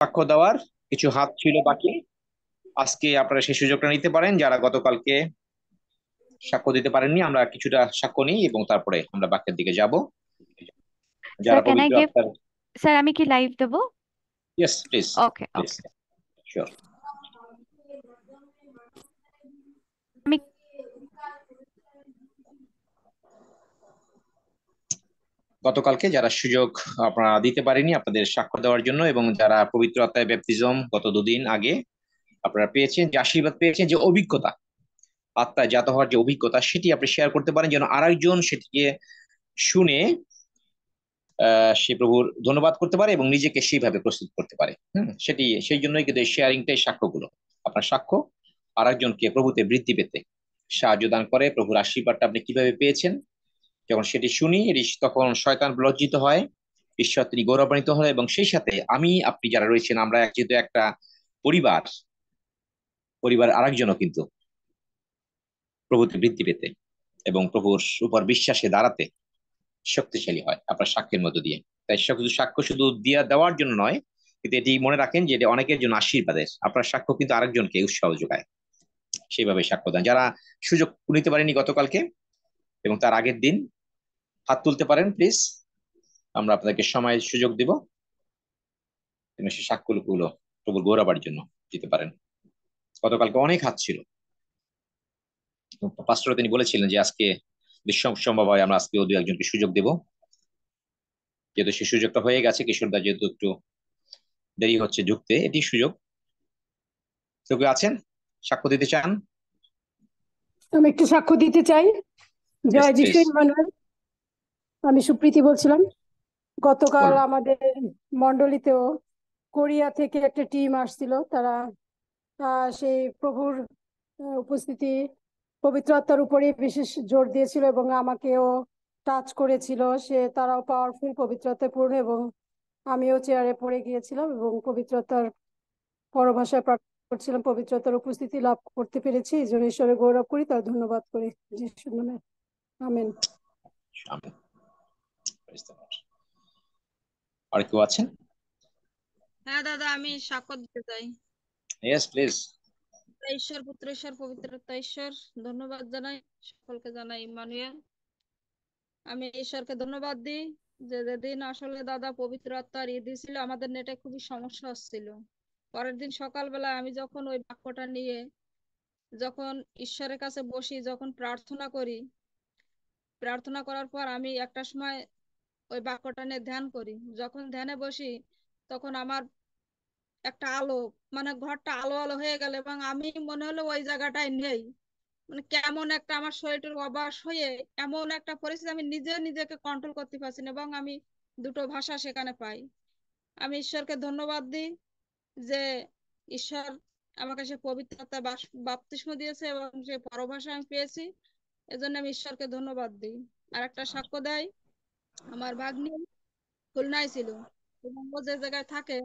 সাক্ষ্য দেওয়ার কিছু হাত ছিল বাকি। আজকে আপনারা সেই সুযোগটা নিতে পারেন। যারা গতকালকে সাক্ষ্য দিতে পারেননি, আমরা কিছুটা সাক্ষ্য নিই এবং তারপরে আমরা বাক্যের দিকে যাব। স্যার যারা ক্যান আই পবিত্র গিভ, আত্মার। স্যার আমি কি লাইভ দেবো? Yes please. Okay please. Okay. Sure. আমি গতকালকে যারা সুযোগ আপনারা দিতে পারেনি আপনাদের সাক্ষ্য দেওয়ার জন্য, এবং যারা পবিত্র আত্মায় ব্যাপটিজম গত দুদিন আগে আপনারা পেয়েছেন, যে আশীর্বাদ পেয়েছেন, যে অভিজ্ঞতা, আত্মায় জাত হওয়ার যে অভিজ্ঞতা, সেটি আপনি শেয়ার করতে পারেন যেন আরেকজন সেটিকে শুনে সে প্রভুর ধন্যবাদ করতে পারে এবং নিজেকে সেইভাবে প্রস্তুত করতে পারে। সেটি সেই জন্যই কিন্তু এই শেয়ারিংটাই, সাক্ষ্যগুলো, আপনার সাক্ষ্য আরেকজনকে প্রভুতে বৃদ্ধি পেতে সাহায্য দান করে। প্রভুর আশীর্বাদটা আপনি কিভাবে পেয়েছেন, যখন সেটি শুনি, তখন শয়তান লজ্জিত হয়, ঈশ্বর তিনি গৌরবান্বিত হয়, এবং সেই সাথে আমি আপনি যারা রয়েছেন, আমরা যেহেতু একটা পরিবার, পরিবার আরেকজনও কিন্তু প্রভুতে বৃদ্ধি পেতে এবং প্রভুর উপর বিশ্বাসে দাঁড়াতে শক্তিশালী হয় আপনার সাক্ষ্যের মধ্য দিয়ে। তাই শুধু সাক্ষ্য শুধু দিয়ে দেওয়ার জন্য নয়, কিন্তু এটি মনে রাখেন যে এটি অনেকের জন্য আশীর্বাদের। আপনার সাক্ষ্য কিন্তু আরেকজনকে উৎসাহ যোগায়। সেইভাবে সাক্ষ্য দেন। যারা সুযোগ নিতে পারেনি গতকালকে এবং তার আগের দিন, হাত তুলতে পারেন প্লিজ। আমরা আপনাদেরকে সময় সুযোগ দিব সেই সাক্ষ্যগুলো প্রভুর গৌরবের জন্য দিতে পারেন। গতকালকে অনেক হাত ছিল। পাস্টর তিনি বলেছিলেন যে আজকে যদি সম্ভব হয় আমরা আজকে দু একজনকে সুযোগ দেব। যেহেতু সেই সুযোগটা হয়ে গেছে, কিশোরদা যেহেতু একটু দেরি হচ্ছে ঢুকতে, এটি সুযোগ। কেউ কেউ আছেন সাক্ষ্য দিতে চান? আমি একটু সাক্ষ্য দিতে চাই। ইয়েস জয় যিশু প্লিজ। ইমানুয়েল। আমি সুপ্রীতি বলছিলাম। গতকাল বলুন। আমাদের মন্ডলীতেও কোরিয়া থেকে একটা টিম আসছিল। তারা সেই প্রভুর উপস্থিতি, পবিত্র আত্মার উপরে বিশেষ জোর দিয়েছিল এবং আমাকেও টাচ করেছিল। তারাও পাওয়ারফুল, পবিত্র আত্মায় পূর্ণ, এবং আমিও চেয়ারে পড়ে গিয়েছিলাম এবং পবিত্র আত্মার পরভাষায় প্রার্থনা করছিলাম। পবিত্র আত্মার উপস্থিতি লাভ করতে পেরেছি, এই জন্য ঈশ্বরের গৌরব করি, তার ধন্যবাদ করি যিশুর নামে। Amen. Amen. Praise the Lord. আর কেউ আছেন? হ্যাঁ দাদা, আমি সাক্ষ্য দিতে চাই। Yes please. ঈশ্বর, পুত্র ঈশ্বর, পবিত্রতা ঈশ্বর, ধন্যবাদ জানাই সকলকে, জানাই ইম্মানুয়েল। আমি ঈশ্বরকে ধন্যবাদ দিই যে যেদিন আসলে দাদা পবিত্র আত্মার দিয়েছিল, আমাদের নেটে খুবই সমস্যা হচ্ছিল। পরের দিন সকালবেলা আমি যখন ওই বাক্যটা নিয়ে যখন ঈশ্বরের কাছে বসি, যখন প্রার্থনা করি, প্রার্থনা করার পর আমি একটা সময় ওই বাক্যটা নিয়ে ধ্যান করি। যখন ধ্যানে বসি তখন আমার একটা আলো, মানে ঘরটা আলো আলো হয়ে গেল, এবং আমি মনে হলো ওই জায়গাটায় নেই। মানে কেমন একটা আমার শরীরটার অবাস হয়ে এমন একটা পরিস্থিতি, আমি নিজে নিজেকে কন্ট্রোল করতে পারছি না, এবং আমি দুটো ভাষা সেখানে পাই। আমি ঈশ্বরকে ধন্যবাদ দিই যে ঈশ্বর আমাকে সে পবিত্র আত্মায় বাপ্তিস্ম দিয়েছে এবং সে পরভাষা আমি পেয়েছি। এজন্য আমি ঈশ্বরকে ধন্যবাদ দিই। আর একটা সাক্ষ্য দেয়, আমার ভাগ্নি খুলনায় ছিল, এবং ও যে জায়গায় থাকে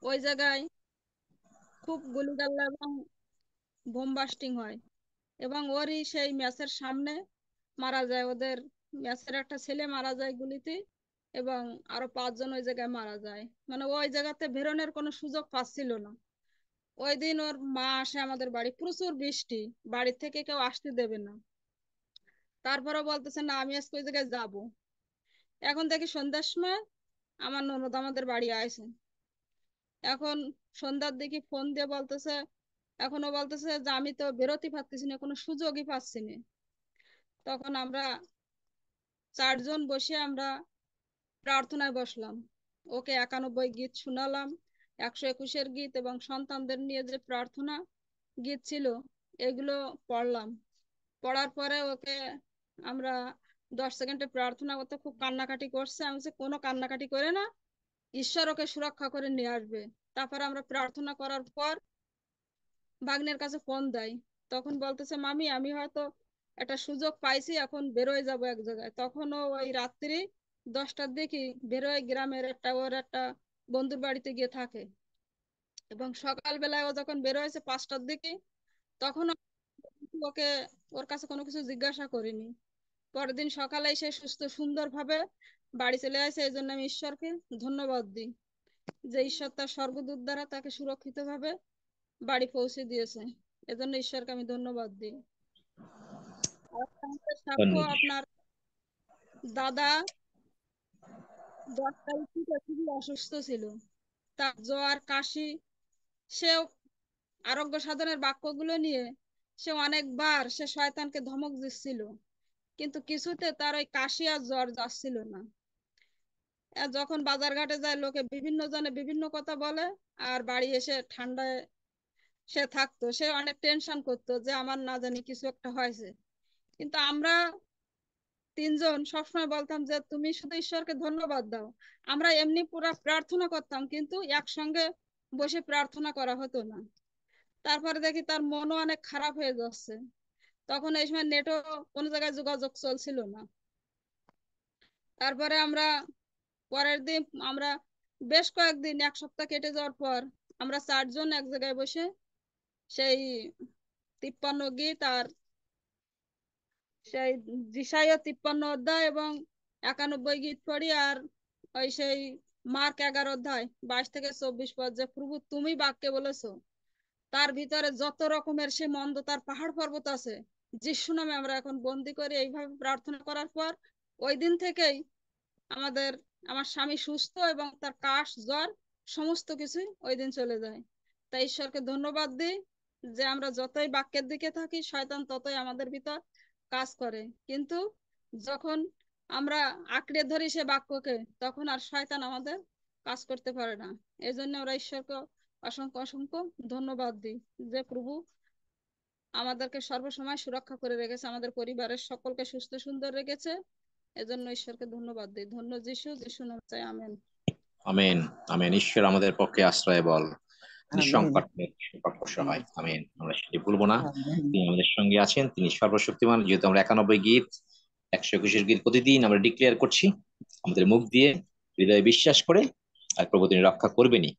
ওই জায়গায় খুব গুলিগাল্লা এবং বোম বাস্টিং হয়, এবং ওরই সেই ম্যাচের সামনে মারা যায়। ওদের ম্যাচের একটা ছেলে মারা যায় গুলিতে, এবং আরো 5 জন ওই জায়গায় মারা যায়। মানে ওই জায়গাতে বেরোনোর কোনো সুযোগ পাচ্ছিল না। ওই দিন ওর মা আসে আমাদের বাড়ি, প্রচুর বৃষ্টি, বাড়ি থেকে কেউ আসতে দেবে না, তারপরে বলতেছে না আমি আজকে ওই জায়গায় যাবো। এখন দেখি সন্ধ্যার সময় আমার ননদ আমাদের বাড়ি আসে। এখন সন্ধ্যার দিকে ফোন দিয়ে বলতেছে, এখনো বলতেছে যে আমি তো বেরোতে পারতেছি না, কোনো সুযোগই পাচ্ছি না। তখন আমরা 4 জন বসে আমরা প্রার্থনায় বসলাম। ওকে 91 গীত শোনালাম, 121-এর গীত, এবং সন্তানদের নিয়ে যে প্রার্থনা গীত ছিল এগুলো পড়লাম। পড়ার পরে ওকে আমরা 10 সেকেন্ডে প্রার্থনা করতে, খুব কান্নাকাটি করছে। আমি বলছি কোনো কান্নাকাটি করে না, ঈশ্বর ওকে সুরক্ষা করে নিয়ে আসবে। তারপরে আমরা প্রার্থনা করার পর ভাগ্নের কাছে ফোন দেয়। তখন বলতেছে মামি আমি হয়তো একটা সুযোগ পাইছি, এখন বেরোয় যাব এক জায়গায়। তখনও ওই রাত্রি 10টার দিকে বেরোয় গ্রামের ওর একটা বন্ধুর বাড়িতে গিয়ে থাকে, এবং সকালবেলায় ও যখন বেরোয়েছে 5টার দিকে, তখন ওকে ওর কাছে কোনো কিছু জিজ্ঞাসা করিনি। পরের দিন সকালে সে সুস্থ সুন্দরভাবে বাড়ি চলে আসে। এই জন্য আমি ঈশ্বরকে ধন্যবাদ দিই। যে ঈশ্বর তার স্বর্গদূত দ্বারা তাকে সুরক্ষিতভাবে বাড়ি পৌঁছে দিয়েছে। এজন্য ঈশ্বরকে আমি ধন্যবাদ দিই। আর একটা আমাদের সাক্ষ্য, ধন্যবাদ। আপনার দাদা 10 তারিখ থেকে খুবই অসুস্থ ছিল, তার জ্বর কাশি। সে আরোগ্য সাধনের বাক্যগুলো নিয়ে সে শয়তানকে ধমক দিচ্ছিল, কিন্তু কিছুতে তার ওই কাশি আর জ্বর যাচ্ছিল না। আর যখন বাজার ঘাটে যায়, লোকে বিভিন্ন জনে বিভিন্ন কথা বলে, আর বাড়ি এসে ঠান্ডায় সে থাকতো। সে অনেক টেনশন করতো যে আমার না জানি কিছু একটা হয়েছে। কিন্তু আমরা তিনজন সবসময় বলতাম যে তুমি শুধু ঈশ্বরকে ধন্যবাদ দাও। আমরা এমনি পুরা প্রার্থনা করতাম, কিন্তু একসঙ্গে বসে প্রার্থনা করা হতো না। তারপরে দেখি তার মনও অনেক খারাপ হয়ে যাচ্ছে। তখন এই সময় নেটও কোনো জায়গায় যোগাযোগ চলছিল না। তারপরে পরের দিন আমরা বেশ কয়েকদিন, 1 সপ্তাহ কেটে যাওয়ার পর আমরা 4 জন এক জায়গায় বসে সেই 53 গীত আর সেই যিশাইয়া 53 অধ্যায় এবং 91 গীত পড়ি। আর ওই সেই মার্ক 11 অধ্যায় 22 থেকে 24 পদ, যে প্রভু তুমি বাক্যে বলেছো তার ভিতরে যত রকমের সে মন্দ তার পাহাড় পর্বত আছে, যিশু নামে আমরা এখন বন্দি করে এইভাবে প্রার্থনা করার পর ওই দিন থেকেই আমাদের আমার স্বামী সুস্থ এবং তার কাশ জ্বর সমস্ত কিছুই ওই দিন চলে যায়। তাই ঈশ্বরকে ধন্যবাদ দিই যে আমরা যতই বাক্যের দিকে থাকি, শয়তান ততই আমাদের ভিতর কাজ করে, কিন্তু যখন আমরা আঁকড়ে ধরি সে বাক্যকে, তখন আর শয়তান আমাদের কাজ করতে পারে না। এই জন্য আমরা ঈশ্বরকে অসংখ্য অসংখ্য ধন্যবাদ দিই যে প্রভু আমাদেরকে সর্বসময় সুরক্ষা করে রেখেছে, আমাদের পরিবারের সকলকে সুস্থ সুন্দর রেখেছে। এজন্য ঈশ্বরকে ধন্যবাদ দিই। ধন্য যিশু, যিশু নামে চাই, আমেন। আমেন। আমেন। ঈশ্বর আমাদের পক্ষে আশ্রয় বল, তিনি আমেন। সংকটে পক্ষ সহায়। আমেন। আমরা সেটি ভুলবো না। আমেন। তিনি আমাদের সঙ্গে আছেন, তিনি সর্বশক্তিমান। যেহেতু আমরা 91 গীত 121 গীত প্রতিদিন আমরা ডিক্লেয়ার করছি আমাদের মুখ দিয়ে, হৃদয়ে বিশ্বাস করে, আর প্রভু তিনি রক্ষা করবেনই।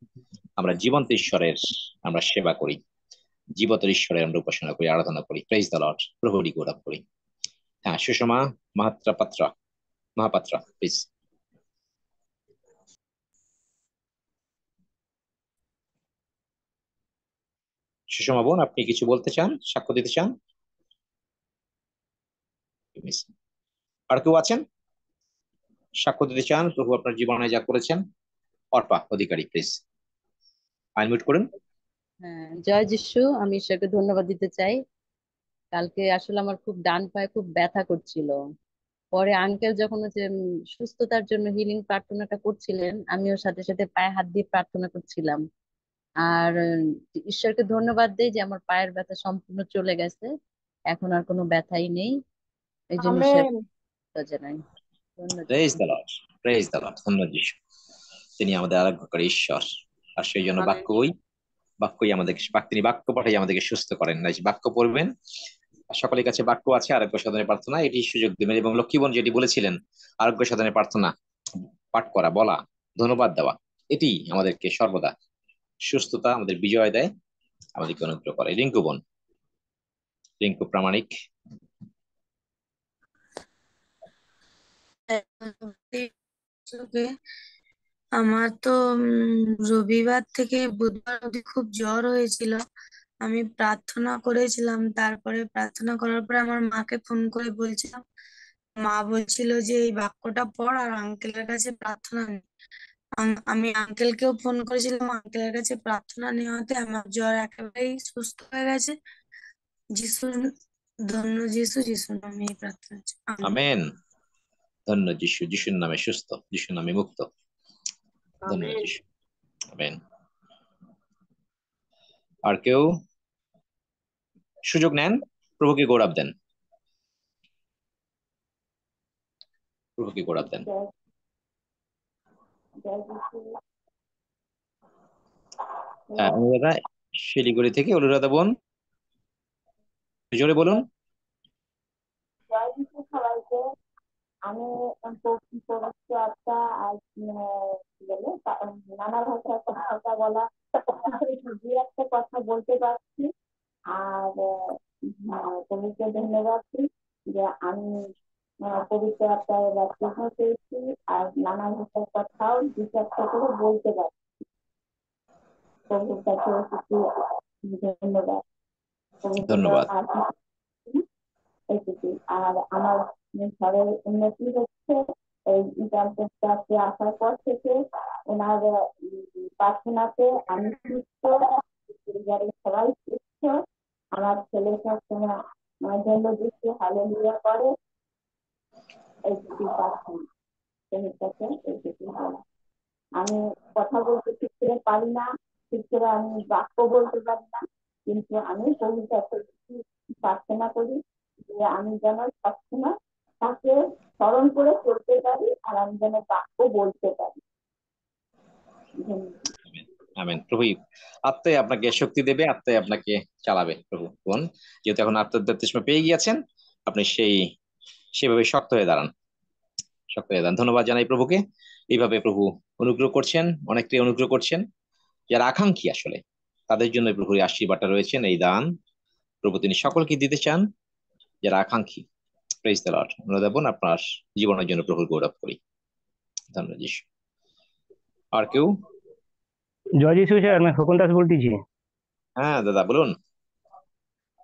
আমরা জীবন্ত ঈশ্বরের আমরা সেবা করি, জীবত ঈশ্বরের আমরা উপাসনা করি, আরাধনা করি। Praise the Lord. প্রভুরই গৌরব করি। হ্যাঁ, সুষমা মহাপাত্রা প্লিজ। সুষমা বোন, আপনি কিছু বলতে চান, সাক্ষ্য দিতে চান? আর কেউ আছেন সাক্ষ্য দিতে চান প্রভু আপনার জীবনে যা করেছেন? অর্পা অধিকারী প্লিজ, আনমিউট করুন। হ্যাঁ, জয় যিশু। আমি ঈশ্বরকে ধন্যবাদ দিতে চাই। কালকে আসলে আমার খুব ডান পায়ে খুব ব্যথা করছিল। পরে আঙ্কেল যখন হচ্ছে সুস্থতার জন্য হিলিং প্রার্থনাটা করছিলেন, আমিও সাথে সাথে পায়ে হাত দিয়ে প্রার্থনা করছিলাম। আর ঈশ্বরকে ধন্যবাদ দেই যে আমার পায়ের ব্যথা সম্পূর্ণ চলে গেছে, এখন আর কোনো ব্যথাই নেই। এই জন্য ঈশ্বর আমেন। জানাই। ধন্যবাদ প্রেজ যিশু। The Lord. Praise the Lord. ধন্যবাদ যিশু, তিনি আমাদের আরাধ্যকারী ঈশ্বর। আর সেই জন্য আমেন। বাক্যই আমাদেরকে তিনি বাক্য পাঠিয়ে আমাদেরকে সুস্থ করেন। না বাক্য পড়বেন, সকলের কাছে বাক্য আছে, আরোগ্য সাধনের প্রার্থনা এটি সুযোগ দেবেন। এবং লক্ষ্মীবন যেটি বলেছিলেন, আরোগ্য সাধনের প্রার্থনা পাঠ করা, বলা, ধন্যবাদ দেওয়া, এটি আমাদেরকে সর্বদা সুস্থতা, আমাদের বিজয় দেয়, আমাদেরকে অনুগ্রহ করে। রিঙ্কু প্রামাণিক। আমার তো রবিবার থেকে বুধবার অবধি খুব জ্বর হয়েছিল। আমি প্রার্থনা করেছিলাম, তারপরে প্রার্থনা করার পরে আমার মাকে ফোন করে বলছিলাম, মা বলছিল যে এই বাক্যটা পড় আর আঙ্কেলের কাছে প্রার্থনা নে। আমি আঙ্কেলকেও ফোন করেছিলাম, আঙ্কেলের কাছে প্রার্থনা নেওয়াতে আমার জ্বর একেবারেই সুস্থ হয়ে গেছে। যিশু, ধন্য যিশু, যিশু নামে এই প্রার্থনা। আমেন। আমেন। ধন্য যিশু, যিশুর নামে সুস্থ, যিশুর নামে মুক্ত। ধন্য আমেন। যিশু। আমেন। আর কেউ সুযোগ নেন, প্রভুকে গৌরব দেন, প্রভুকে গৌরব দেন। হ্যাঁ, অনুরাধা শিলিগুড়ি থেকে। অনুরাধা বোন, জোরে বলুন। জয় যিশু সবাইকে। আমি পবিত্র আত্মা আর কি বলে নানা ভাষায় কথা বলা দু একটা কথা বলতে পারছি। আর তোমাকে ধন্যবাদ দিই যে আমি পবিত্র আত্মায় ব্যাপটিস্ম পেয়েছি আর নানা ভাষার কথাও দু চারটা করে বলতে পারছি। প্রভুর কাছে ধন্যবাদ। প্রভুর জন্য ধন্যবাদ। আর এইটুকুই। আর আমার ঘরের উন্নতি হচ্ছে এই ইন্টারনেটে আসার পর থেকে। ওনার প্রার্থনাতে আমি সুস্থ, পরিবারের সবাই সুস্থ। আমার ছেলে সবসময় জন্য দিচ্ছে, হালেলুয়া করে। এইটুকুই প্রার্থনা, এইটুকুই বলা। আমি কথা বলতে ঠিক করে পারি না, ঠিক করে আমি বাক্য বলতে পারি না, কিন্তু আমি প্রভুর কাছে প্রার্থনা করি যে আমি যেন সবসময় তাকে স্মরণ করে চলতে পারি, আর আমি যেন বাক্য বলতে পারি। আমেন। প্রভু আত্মায় আপনাকে শক্তি দেবে, আত্মায় আপনাকে চালাবে প্রভু। বোন, যেহেতু এখন আত্মদাত্ম পেয়ে গিয়েছেন, আপনি সেভাবে শক্ত হয়ে দাঁড়ান, শক্ত হয়ে দাঁড়ান। ধন্যবাদ জানাই প্রভুকে। এইভাবে প্রভু অনুগ্রহ করছেন, অনেকটাই অনুগ্রহ করছেন যারা আকাঙ্ক্ষী আসলে, তাদের জন্য প্রভুর এই আশীর্বাদটা রয়েছেন, এই দান প্রভু তিনি সকলকে দিতে চান যারা আকাঙ্ক্ষী। Praise the Lord. অনুরাধা বোন, আপনার জীবনের জন্য প্রভুর গৌরব করি। ধন্যবাদ যিশু। আর কেউ? জয় যিশু স্যার, আমি খোকন দাস বলতেছি। হ্যাঁ দাদা বলুন।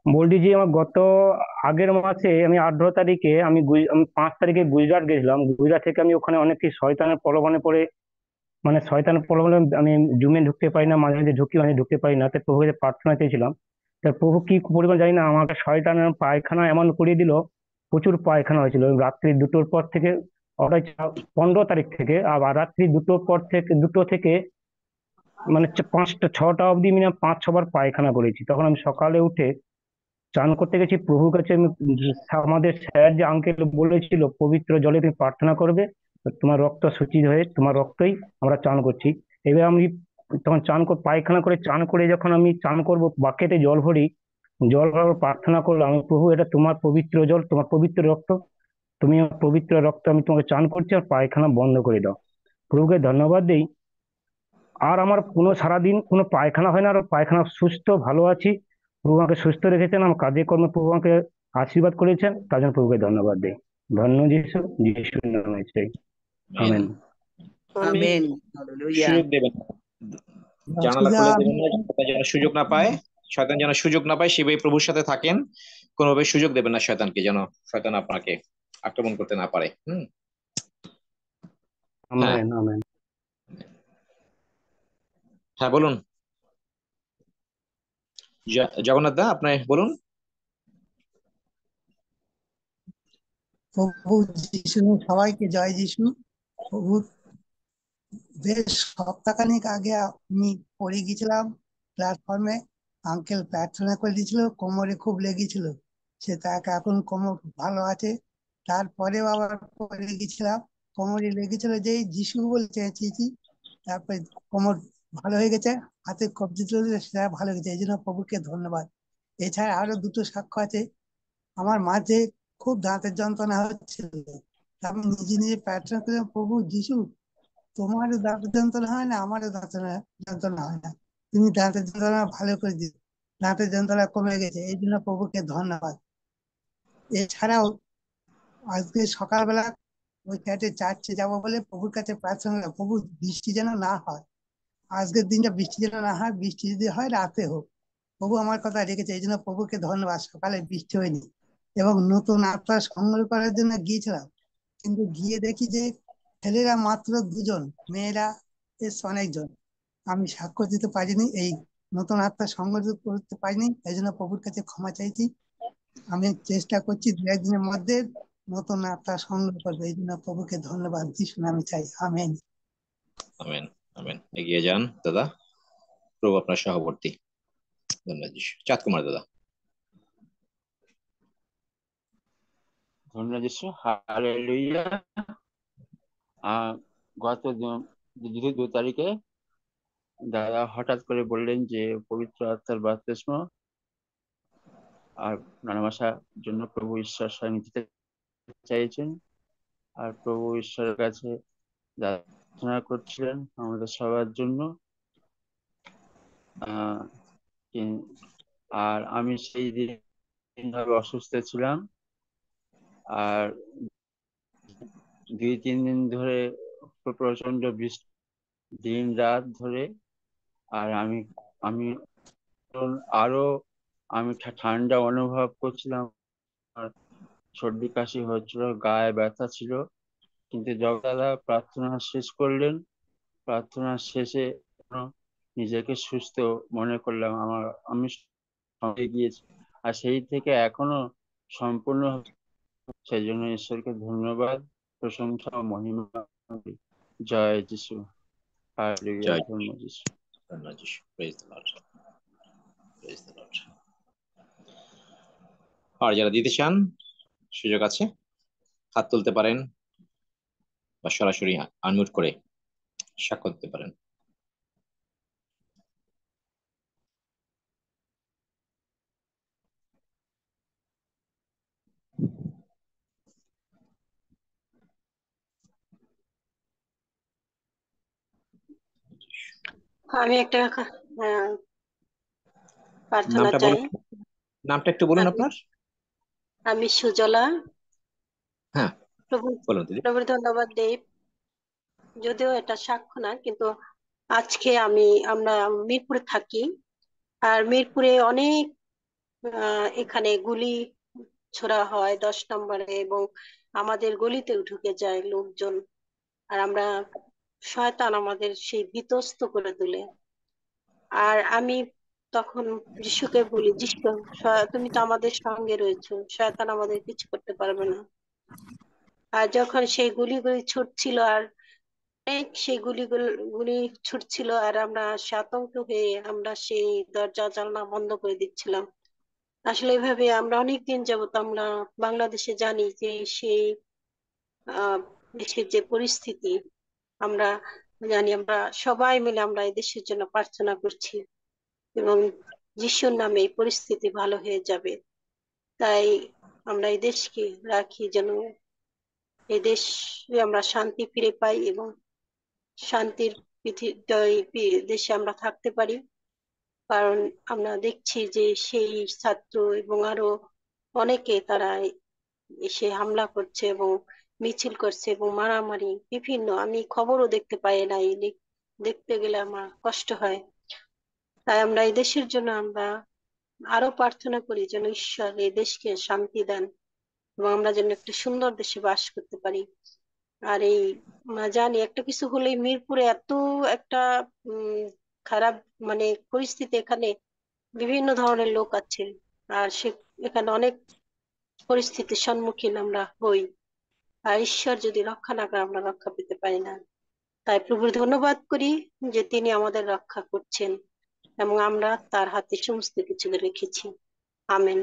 বলতেছি আমার গত আগের মাসে আমি 18 তারিখে আমি 5 তারিখে গুজরাট গেছিলাম। গুজরাট থেকে আমি ওখানে অনেক শয়তানের প্রলোভনে পড়ে, মানে শয়তানের প্রলোভনে আমি জুমে ঢুকতে পারি না, মাঝে মাঝে ঢুকি, মাঝে ঢুকতে পারি না। তাই প্রভুর কাছে প্রার্থনা চেয়েছিলাম। তা প্রভু কি পরিমাণ জানি না, আমাকে শয়তানের পায়খানা এমন করিয়ে দিল, প্রচুর পায়খানা হয়েছিল রাত্রি 2টোর পর থেকে। ওটা 15 তারিখ থেকে, আবার রাত্রি 2টোর পর থেকে, 2টো থেকে মানে 5টা 6টা অবধি মিনিমাম 5-6 বার পায়খানা করেছি। তখন আমি সকালে উঠে চান করতে গেছি, প্রভুর কাছে আমি আমাদের স্যার যে আঙ্কেল বলেছিল পবিত্র জলে তুমি প্রার্থনা করবে, তোমার রক্ত শুচি হয়ে তোমার রক্তই আমরা চান করছি। এবার আমি তখন পায়খানা করে চান করে যখন আমি চান করব, বাকেটে জল ভরি, জল ভরার প্রার্থনা করলাম, আমি প্রভু এটা তোমার পবিত্র জল, তোমার পবিত্র রক্ত, তুমি আমার পবিত্র রক্ত, আমি তোমাকে চান করছি, আর পায়খানা বন্ধ করে দাও। প্রভুকে ধন্যবাদ দেই। আর আমার কোনো সারাদিন কোনো পায়খানা হয় না, আর পায়খানা সুস্থ ভালো আছি। প্রভু আমাকে সুস্থ রেখেছেন, আমার কাজে কর্মে প্রভু আমাকে আশীর্বাদ করেছেন, তার জন্য প্রভুকে ধন্যবাদ দেই। ধন্য যিশু, যিশুর নামে চাই, আমেন। আমেন। হালেলুয়া। সুযোগ দেবেন, জানালা খুলে দেবেন না, শয়তান যেন সুযোগ না পায়। শয়তান যেন সুযোগ না পায়, সেভাবে প্রভুর সাথে থাকেন। কোনোভাবে সুযোগ দেবেন না শয়তানকে, যেন শয়তান আপনাকে আক্রমণ করতে না পারে। হ্যাঁ আমেন আমেন। হ্যাঁ বলুন জগন্নাথ দা, আপনি বলুন। প্রভু যিশু, সবাইকে জয় যিশু। প্রভু বেশ সপ্তাহখানেক আগে আমি পড়ে গেছিলাম প্ল্যাটফর্মে, আঙ্কেল প্রার্থনা করে দিয়েছিল, কোমরে খুব লেগেছিল। সে তাকে এখন কোমর ভালো আছে। তারপরেও আবার পড়ে গেছিলাম, কোমরে লেগেছিল, যেই যিশু বলে চেঁচিয়েছি, তারপরে কোমর ভালো হয়ে গেছে। হাতে কবজি তুলে সেটা ভালো হয়ে গেছে, এই জন্য প্রভুকে ধন্যবাদ। এছাড়া আরো দুটো সাক্ষ্য আছে। আমার মাঝে খুব দাঁতের যন্ত্রণা হচ্ছিল, আমি নিজে নিজে প্রার্থনা করলাম, প্রভু যিশু, তোমারও দাঁতের যন্ত্রণা হয় না, আমারও দাঁতের যন্ত্রণা হয় না, তুমি দাঁতের যন্ত্রণা ভালো করে দিও। দাঁতের যন্ত্রণা কমে গেছে, এই জন্য প্রভুকে ধন্যবাদ। এছাড়াও আজকে সকালবেলা ওই চ্যাটে চার্চে যাবো বলে প্রভুর কাছে প্রার্থনা করলাম, প্রভু বৃষ্টি যেন না হয়, আজকের দিনটা বৃষ্টি যেন না হয়, বৃষ্টি যদি হয় রাতে হোক। প্রভু আমার কথা রেখেছে, এই জন্য প্রভুকে ধন্যবাদ। সকালে বৃষ্টি হয়নি, এবং নতুন আত্মা সংগ্রহ করার জন্য গিয়েছিলাম, কিন্তু গিয়ে দেখি যে ছেলেরা মাত্র 2জন, মেয়েরা বেশ অনেকজন। আমি সাক্ষ্য দিতে পারিনি, এই নতুন আত্মা সংগ্রহ করতে পারিনি, এই জন্য প্রভুর কাছে ক্ষমা চাইছি। আমি চেষ্টা করছি 2-1 দিনের মধ্যে নতুন আত্মা সংগ্রহ করবো, এই জন্য প্রভুকে ধন্যবাদ যিশু নামে চাই, আমেন। Amen amen. এগিয়ে যান দাদা, প্রভু আপনার সহবর্তী। ধন্যবাদ যিশু। চাঁদ কুমার দাদা। ধন্যবাদ যিশু। হালেলুয়া। গত 2 তারিখে দাদা হঠাৎ করে বললেন যে পবিত্র আত্মার বাপ্তিস্ম আর নানা ভাষার জন্য প্রভু ঈশ্বর স্বয়ং দিতে চাইছেন, আর প্রভু ঈশ্বরের কাছে প্রার্থনা করছিলেন আমাদের সবার জন্য। আর আমি সেই দিন ভাবে অসুস্থ ছিলাম, আর 2-3 দিন ধরে প্রচন্ড বৃষ্টি, দিন রাত ধরে আর আমি আমি আরো আমি ঠান্ডা অনুভব করছিলাম, আর সর্দি কাশি হচ্ছিল, গায়ে ব্যথা ছিল। কিন্তু জগদাদা প্রার্থনা শেষ করলেন। প্রার্থনা শেষে নিজেকে সুস্থ মনে করলাম, আমি সঙ্গে গিয়েছি। আর সেই থেকে এখনো সম্পূর্ণ, সেই জন্য ঈশ্বরকে ধন্যবাদ, প্রশংসা ও মহিমা করি। জয় যিশু, হালেলুয়া, জয় ধন্যবাদ যিশু। ধন্যবাদ যিশু। Praise the Lord, praise the Lord. আর যারা দিতে চান সুযোগ আছে, হাত তুলতে পারেন বা সরাসরি আনমিউট করে সাক্ষ্য দিতে পারেন। আমি একটা প্রার্থনা নামটা চাই। বলুন, নামটা একটু বলুন আপনার। আমি সুজলা। হ্যাঁ প্রভু বলুন দিদি। প্রভুর ধন্যবাদ দেব। যদিও এটা সাক্ষ্য না, কিন্তু আজকে আমরা মিরপুরে থাকি, আর মিরপুরে অনেক এখানে গুলি ছোড়া হয় 10 নম্বরে, এবং আমাদের গলিতেও ঢুকে যায় লোকজন। আর আমরা শয়তান আমাদের সেই বিতস্ত করে তোলে। আর আমি তখন যিশুকে বলি, যিশু তুমি তো আমাদের সঙ্গে রয়েছো, শয়তান আমাদের কিছু করতে পারবে না। আর যখন সেই গুলিগুলি ছুটছিল, আর অনেক সেই গুলি ছুটছিল, আর আমরা সে আতঙ্ক হয়ে আমরা সেই দরজা জানলা বন্ধ করে দিচ্ছিলাম। আসলে এভাবে আমরা অনেকদিন যাবত আমরা বাংলাদেশে জানি যে সেই দেশের যে পরিস্থিতি, আমরা জানি, আমরা সবাই মিলে আমরা এই দেশের জন্য প্রার্থনা করছি, এবং যিশুর নামে এই পরিস্থিতি ভালো হয়ে যাবে। তাই আমরা এই দেশকে রাখি, যেন এই দেশে আমরা শান্তি ফিরে পাই, এবং শান্তির দেশে আমরা থাকতে পারি। কারণ আমরা দেখছি যে সেই ছাত্র এবং আরো অনেকে তারা এসে হামলা করছে এবং মিছিল করছে এবং মারামারি বিভিন্ন, আমি খবরও দেখতে পাই না, দেখতে গেলে আমার কষ্ট হয়। তাই আমরা এই দেশের জন্য আমরা আরো প্রার্থনা করি, যেন ঈশ্বর এই দেশকে শান্তি দেন এবং আমরা যেন একটা সুন্দর দেশে বাস করতে পারি। আর এই আমরা জানি একটা কিছু হলেই মিরপুরে এত একটা খারাপ মানে পরিস্থিতি, এখানে বিভিন্ন ধরনের লোক আছে, আর এখানে অনেক পরিস্থিতির সম্মুখীন আমরা হই। আর ঈশ্বর যদি রক্ষা না করে, আমরা রক্ষা পেতে পারি না। তাই প্রভুর ধন্যবাদ করি যে তিনি আমাদের রক্ষা করছেন, এবং আমরা তার হাতে সমস্ত কিছু রেখেছি। আমেন।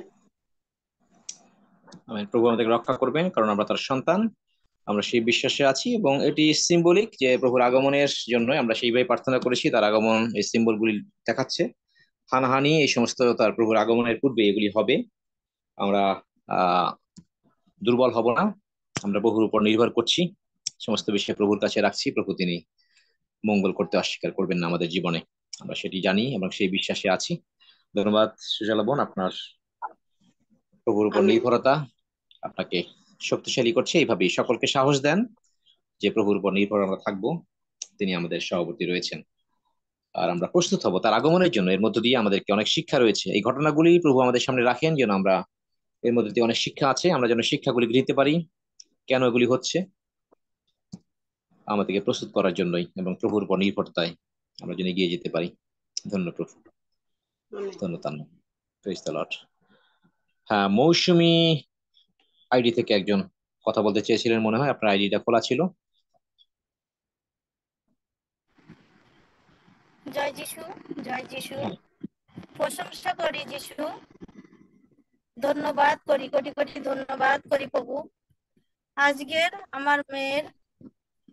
আমেন। প্রভু আমাদেরকে রক্ষা করবেন, কারণ আমরা তার সন্তান, আমরা সেই বিশ্বাসে আছি। এবং এটি সিম্বলিক যে প্রভুর আগমনের জন্য আমরা সেইভাবে প্রার্থনা করেছি। তার আগমন এই সিম্বল গুলি দেখাচ্ছে, হানাহানি এই সমস্ত তার প্রভুর আগমনের পূর্বে এগুলি হবে। আমরা দুর্বল হব না, আমরা প্রভুর উপর নির্ভর করছি, সমস্ত বিষয়ে প্রভুর কাছে রাখছি। প্রভু তিনি মঙ্গল করতে অস্বীকার করবেন না আমাদের জীবনে, আমরা সেটি জানি এবং সেই বিশ্বাসে আছি। ধন্যবাদ সুজলা বোন, আপনার প্রভুর উপর নির্ভরতা আপনাকে শক্তিশালী করছে। এইভাবেই সকলকে সাহস দেন যে প্রভুর উপর নির্ভর আমরা থাকবো, তিনি আমাদের সভাপতি রয়েছেন, আর আমরা প্রস্তুত হব তার আগমনের জন্য। এর মধ্য দিয়ে আমাদেরকে অনেক শিক্ষা রয়েছে, এই ঘটনাগুলি প্রভু আমাদের সামনে রাখেন যেন আমরা, এর মধ্যে দিয়ে অনেক শিক্ষা আছে, আমরা যেন শিক্ষাগুলি নিতে পারি, কেন এগুলি হচ্ছে, আমাদেরকে প্রস্তুত করার জন্যই, এবং প্রভুর উপর নির্ভরতায় আমরা যেন এগিয়ে যেতে পারি। ধন্যবাদ প্রভু, ধন্যবাদ। Praise the Lord. হ্যাঁ, মৌসুমী আইডি থেকে একজন কথা বলতে চেয়েছিলেন মনে হয়, আপনার আইডিটা খোলা ছিল। জয় যিশু, জয় যিশু। প্রশংসা করি যিশু, ধন্যবাদ করি, কোটি কোটি ধন্যবাদ করি প্রভু। আজকের আমার মেয়ের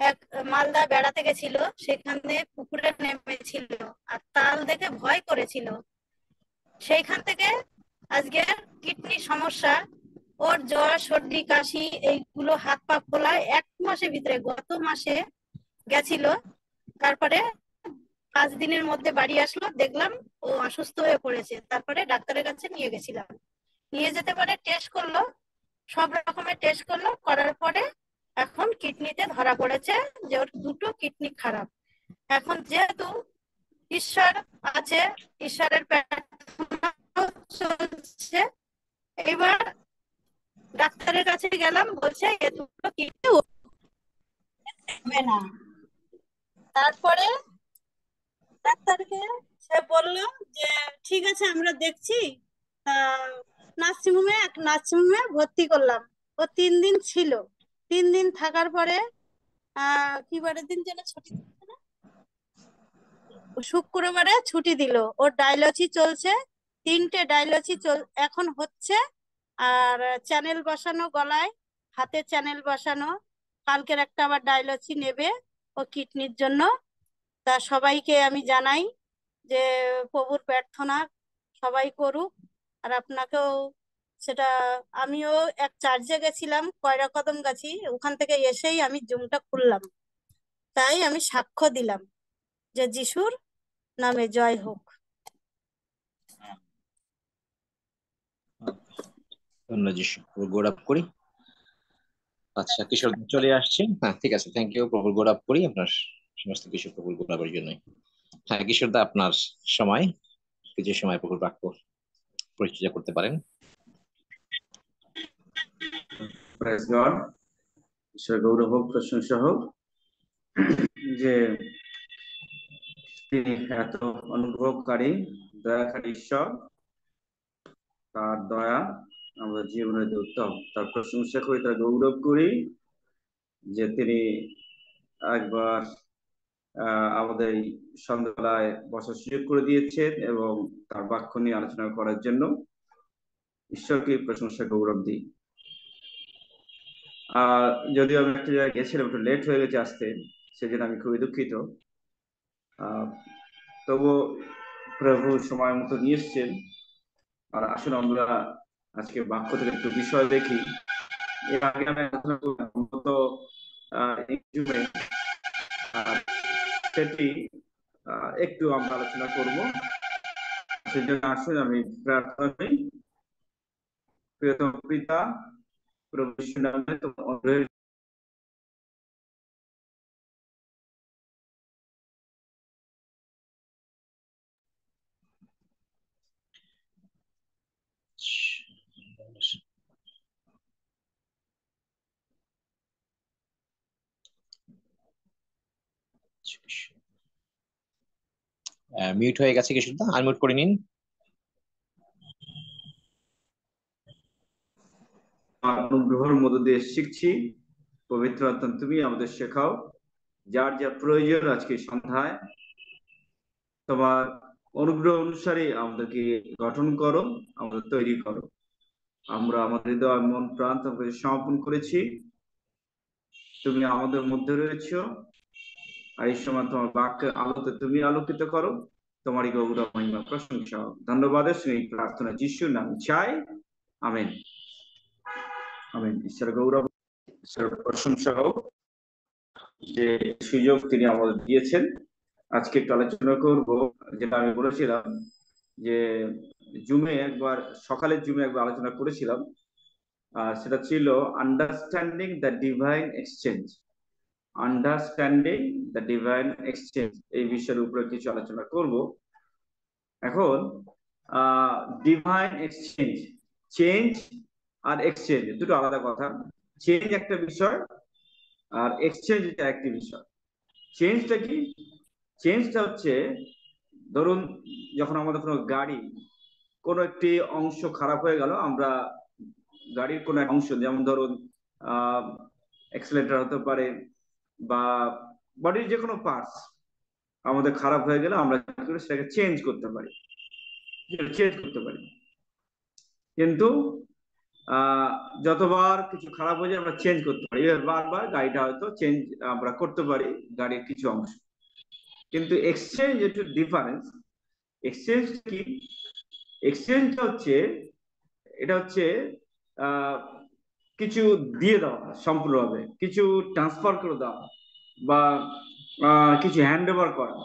এক মালদা বেড়াতে গেছিল, সেখানে পুকুরে নেমেছিল আর তাল দেখে ভয় করেছিল। সেইখান থেকে আজকে কিডনি সমস্যা, ওর জ্বর সর্দি কাশি এইগুলো, হাত পা ফোলা, 1 মাসের ভিতরে, গত মাসে গেছিল। তারপরে 5 দিনের মধ্যে বাড়ি আসলো, দেখলাম ও অসুস্থ হয়ে পড়েছে। তারপরে ডাক্তারের কাছে নিয়ে গেছিলাম, নিয়ে যেতে পারে টেস্ট করলো, সব রকমের টেস্ট করলো, করার পরে এখন কিডনিতে ধরা পড়েছে যে ওর 2টো কিডনি খারাপ। এখন যেহেতু ঈশ্বর আছে, ঈশ্বরের প্রার্থনা চলছে। এবার ডাক্তারের কাছে গেলাম, বলছে এ দুটো কিছু হবে না। তারপরে ডাক্তারকে সে বললো যে ঠিক আছে আমরা দেখছি। নার্সিংহোমে ভর্তি করলাম। ও 3 দিন ছিল। 3 দিন থাকার পরে কি বারের দিন যেন ছুটি দিচ্ছে না? শুক্রবারে ছুটি দিল। ওর ডায়ালসিস চলছে, 3টে ডায়ালসিস এখন হচ্ছে। আর চ্যানেল বসানো গলায়, হাতে চ্যানেল বসানো। কালকের একটা আবার ডায়ালসিস নেবে ও কিডনির জন্য। তা সবাইকে আমি জানাই যে প্রভুর প্রার্থনা সবাই করুক। আর আপনাকেও সেটা, আমিও এক চার্চে গেছিলাম, কয়রা কদম গাছি, ওখান থেকে এসেই আমি জুমটা খুললাম। তাই আমি সাক্ষ্য দিলাম যে যিশুর নামে জয় হোক। ধন্যবাদ যিশু। গৌরব করি। আচ্ছা, কিশোর চলে আসছে। হ্যাঁ, ঠিক আছে, থ্যাংক ইউ। প্রভুর গৌরব করি আপনার সমস্ত কিছু প্রভুর গৌরবের জন্য। হ্যাঁ কিশোরদা, আপনার সময়, কিছু সময় প্রভুর বাক্য পরিচর্যা করতে পারেন। প্রেজ গড, ঈশ্বর গৌরব হোক, প্রশংসা হোক যে তিনি এত অনুগ্রহকারী, দয়াকারী ঈশ্বর। তার দয়া আমাদের জীবনের যে উত্তম, তার প্রশংসা করি, তার গৌরব করি যে তিনি একবার আমাদের এই সন্ধ্যাবেলায় বসার সুযোগ করে দিয়েছেন এবং তার বাক্য নিয়ে আলোচনা করার জন্য ঈশ্বরকে প্রশংসা গৌরব দিই। যদিও আমি একটা জায়গায় গেছিলাম, একটু লেট হয়ে গেছে আসতে, সেজন্য আমি খুবই দুঃখিত। তবু প্রভু সময় মতো নিয়ে এসছেন। আর আসলে আমরা আজকে বাক্য থেকে একটু বিষয় দেখি। এর আগে আমি আলোচনা করলাম সেটি একটু আমরা আলোচনা করব। সেজন্য আসলে আমি প্রার্থনা করি, প্রিয়তম পিতা, প্রভু যিশুর নামে তোমার অনুগ্রহের মিউট হয়ে গেছে কিশোরদা, আনমিউট করে নিন। অনুগ্রহের মধ্য দিয়ে শিখছি। পবিত্র আত্মা তুমি আমাদের শেখাও, যার যা প্রয়োজন আজকে সন্ধ্যায় তোমার অনুগ্রহ অনুসারে আমাদেরকে গঠন করো, আমাদের তৈরি করো। আমরা আমাদের হৃদয়, মন, প্রাণ তোমাকে সমর্পণ করেছি। তুমি আমাদের মধ্যে রয়েছো, আর এই সময় তোমার বাক্যের আলোতে তুমি আলোকিত করো। তোমারই গৌরব, মহিমা, প্রশংসা হোক। ধন্যবাদের সঙ্গে প্রার্থনা যিশুর নামে চাই, আমেন। আমেন। ঈশ্বর গৌরব, ঈশ্বর প্রশংসা হোক যে সুযোগ তিনি আমাদের দিয়েছেন। আজকে একটু আলোচনা করবো, যেটা আমি বলেছিলাম যে সকালের জুমে একবার আলোচনা করেছিলাম। সেটা ছিল understanding the divine exchange. Understanding the divine exchange, এই বিষয়ের উপরে কিছু আলোচনা করব। এখন ডিভাইন এক্সচেঞ্জ, চেঞ্জ আর এক্সচেঞ্জ দুটো আলাদা কথা। চেঞ্জ একটা বিষয় আর এক্সচেঞ্জ এটা একটি বিষয়। চেঞ্জটা কি? চেঞ্জটা হচ্ছে, ধরুন যখন আমাদের কোনো গাড়ি কোনো একটি অংশ খারাপ হয়ে গেল, আমরা গাড়ির কোনো অংশ, যেমন ধরুন অ্যাক্সিলারেটর হতে পারে বা বডির যে কোনো পার্টস আমাদের খারাপ হয়ে গেলে আমরা সেটাকে চেঞ্জ করতে পারি। কিন্তু যতবার কিছু খারাপ হয়ে যায় আমরা চেঞ্জ করতে পারি, বারবার গাড়িটা হয়তো চেঞ্জ আমরা করতে পারি, গাড়ির কিছু অংশ। কিন্তু এক্সচেঞ্জ একটু ডিফারেন্স। এক্সচেঞ্জ কি? এক্সচেঞ্জ হচ্ছে, এটা হচ্ছে কিছু দিয়ে দেওয়া, সম্পূর্ণভাবে কিছু ট্রান্সফার করে দেওয়া বা কিছু হ্যান্ড ওভার করা,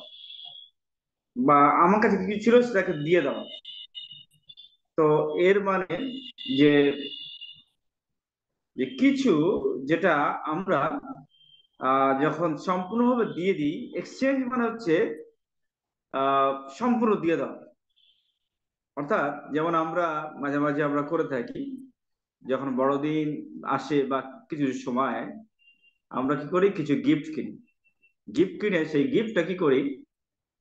বা আমার কাছে কিছু ছিল সেটাকে দিয়ে দেওয়া। তো এর মানে যে কিছু যেটা আমরা যখন সম্পূর্ণভাবে দিয়ে দিই, এক্সচেঞ্জ মানে হচ্ছে সম্পূর্ণ দিয়ে দেওয়া। অর্থাৎ যেমন আমরা মাঝে মাঝে আমরা করে থাকি, যখন বড়দিন আসে বা কিছু সময় আমরা কি করি, কিছু গিফট কিনি। গিফট কিনে সেই গিফটটা কি করি,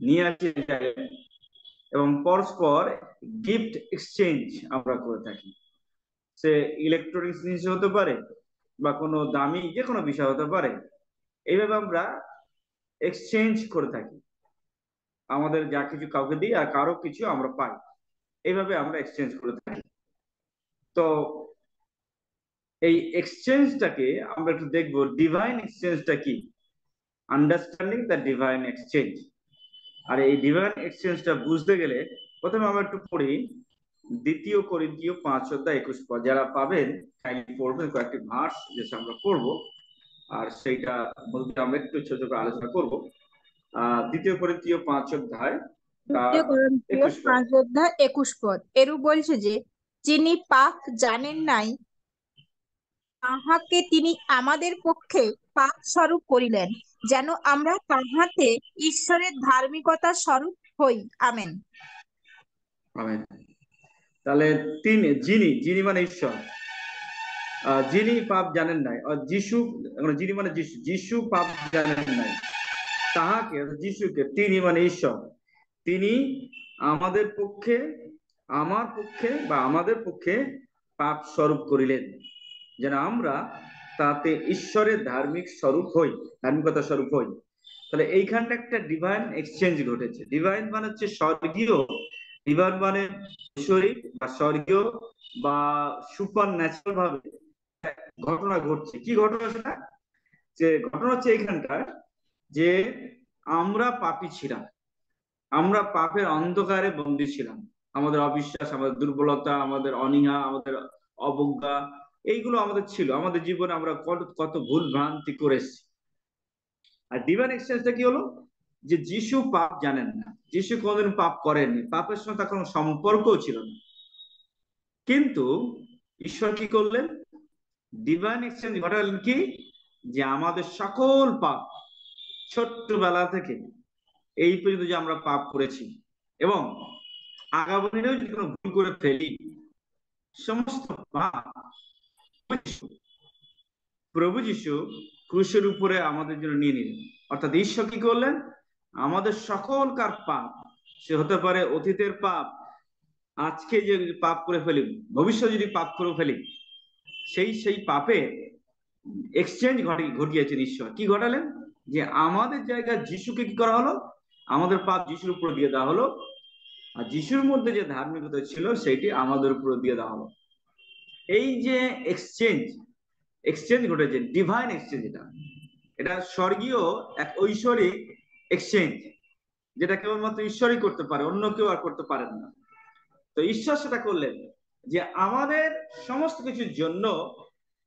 নিয়ে আসি এবং পরস্পর গিফট এক্সচেঞ্জ আমরা করে থাকি। সে ইলেকট্রনিক্স জিনিস হতে পারে বা কোনো দামি যে কোনো বিষয় হতে পারে। এইভাবে আমরা এক্সচেঞ্জ করে থাকি, আমাদের যা কিছু কাউকে দিই আর কারো কিছু আমরা পাই, এইভাবে আমরা এক্সচেঞ্জ করে থাকি। তো এই এক্সচেঞ্জটাকে আমরা একটু দেখবো, ডিভাইন এক্সচেঞ্জটা কি, আন্ডারস্ট্যান্ডিং দ্য ডিভাইন এক্সচেঞ্জ। আর এই ডিভাইন এক্সচেঞ্জটা বুঝতে গেলে প্রথমে আমরা একটু পড়ি 2 করিন্থীয় 5:21। যারা পাবেন পড়বেন, কয়েকটি ভার্স যেটা আমরা পড়বো, আর সেইটা মধ্যে আমরা একটু ছোট ছোট আলোচনা করবো। 2 করিন্থীয় 5:21। 5:21 এরূপ বলছে যে, যিনি পাপ জানেন নাই তাহাকে তিনি আমাদের পক্ষে পাপ স্বরূপ করিলেন, যেন আমরা তাহাতে ঈশ্বরের ধার্মিকতা স্বরূপ হই। আমেন। আমেন। তাহলে যিনি যিনি মানে ঈশ্বর, যিনি পাপ জানেন নাই, যিশু, যিনি মানে যিশু, যিশু পাপ জানেন নাই তাহাকে, যিশুকে, তিনি মানে ঈশ্বর, তিনি আমাদের পক্ষে, আমার পক্ষে বা আমাদের পক্ষে পাপ স্বরূপ করিলেন, যেন আমরা তাতে ঈশ্বরের ধার্মিক স্বরূপ হই, ধার্মিকতা স্বরূপ হই। তাহলে এইখানটা একটা ডিভাইন এক্সচেঞ্জ ঘটেছে। ডিভাইন মানে হচ্ছে স্বর্গীয়, ডিভাইন মানে ঐশ্বরিক বা স্বর্গীয় বা সুপার ন্যাচারাল ভাবে ঘটনা ঘটছে। কি ঘটনা সেটা? যে ঘটনা হচ্ছে এইখানকার যে আমরা পাপী ছিলাম, আমরা পাপের অন্ধকারে বন্দী ছিলাম। আমাদের অবিশ্বাস, আমাদের দুর্বলতা, আমাদের অনীহা, আমাদের অবজ্ঞা, এইগুলো আমাদের ছিল। আমাদের জীবনে আমরা কত ভুল ভ্রান্তি করেছি। আর ডিভাইন এক্সচেঞ্জটা কি হলো, যে যিশু পাপ জানেন না, যিশু কোনোদিন পাপ করেননি, পাপের সঙ্গে তার কোনো সম্পর্কও ছিল না, কিন্তু ঈশ্বর কি করলেন, ডিভাইন এক্সচেঞ্জ ঘটালেন। কি? যে আমাদের সকল পাপ, ছোট্টবেলা থেকে এই পর্যন্ত যে আমরা পাপ করেছি এবং আগামী দিনেও যদি কোনো ভুল করে ফেলি, সমস্ত পাপ প্রভু যিশু ক্রুশের উপরে আমাদের জন্য নিয়ে নিলেন। অর্থাৎ ঈশ্বর কি করলেন, আমাদের সকলকার পাপ, সে হতে পারে অতীতের পাপ, আজকে যে পাপ করে ফেলি, ভবিষ্যতে যদি পাপ করে ফেলি, সেই পাপে এক্সচেঞ্জ ঘটিয়েছেন ঈশ্বর। কি ঘটালেন? যে আমাদের জায়গায় যিশুকে কি করা হলো, আমাদের পাপ যিশুর উপর দিয়ে দেওয়া হলো, আর যিশুর মধ্যে যে ধার্মিকতা ছিল সেইটি আমাদের উপর দিয়ে দেওয়া হলো। এই যে এক্সচেঞ্জ ঘটেছে, ডিভাইন এক্সচেঞ্জ, এটা স্বর্গীয় এক ঐশ্বরিক এক্সচেঞ্জ, যেটা কেবলমাত্র ঈশ্বরই করতে পারে, অন্য কেউ আর করতে পারেন না। তো ঈশ্বর সেটা করলেন যে আমাদের সমস্ত কিছুর জন্য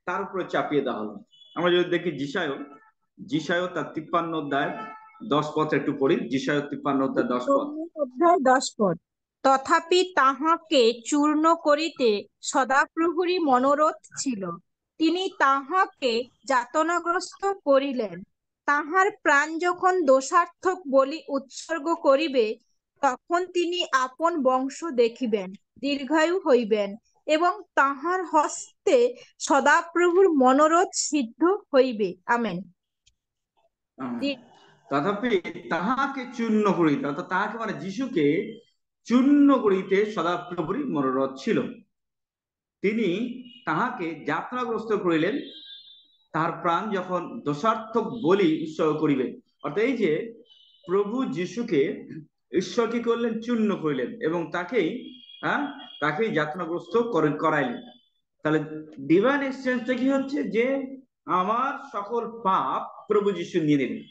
তার উপরে চাপিয়ে দেওয়া হলো। আমরা যদি দেখি যিশায় তার 53:10 একটু পড়ি। যিশায় 53:10। তথাপি তাহাকে চূর্ণ করিতে সদাপ্রভুরই মনোরথ ছিল, তিনি তাহাকে যাতনাগ্রস্ত করিলেন। তাহার প্রাণ যখন দোষার্থক বলি উৎসর্গ করিবে, তখন তিনি আপন বংশ দেখিবেন, দীর্ঘায়ু হইবেন এবং তাহার হস্তে সদাপ্রভুর মনোরথ সিদ্ধ হইবে। আমেন। তথাপি তাহাকে চূর্ণ করিতে, অর্থাৎ তাহাকে মানে যিশুকে চূর্ণ করিতে সদাপ্রভুরই মনোরথ ছিল, তিনি তাহাকে যাতনাগ্রস্ত করিলেন, তাহার প্রাণ যখন দোষার্থক বলি উৎসর্গ করিবেন। অর্থাৎ এই যে প্রভু যিশুকে ঈশ্বর কি করলেন, চূর্ণ করিলেন এবং তাকেই যাতনাগ্রস্ত করাইলেন। তাহলে ডিভাইন এক্সচেঞ্জটা কি হচ্ছে, যে আমার সকল পাপ প্রভু যিশু নিয়ে নিলেন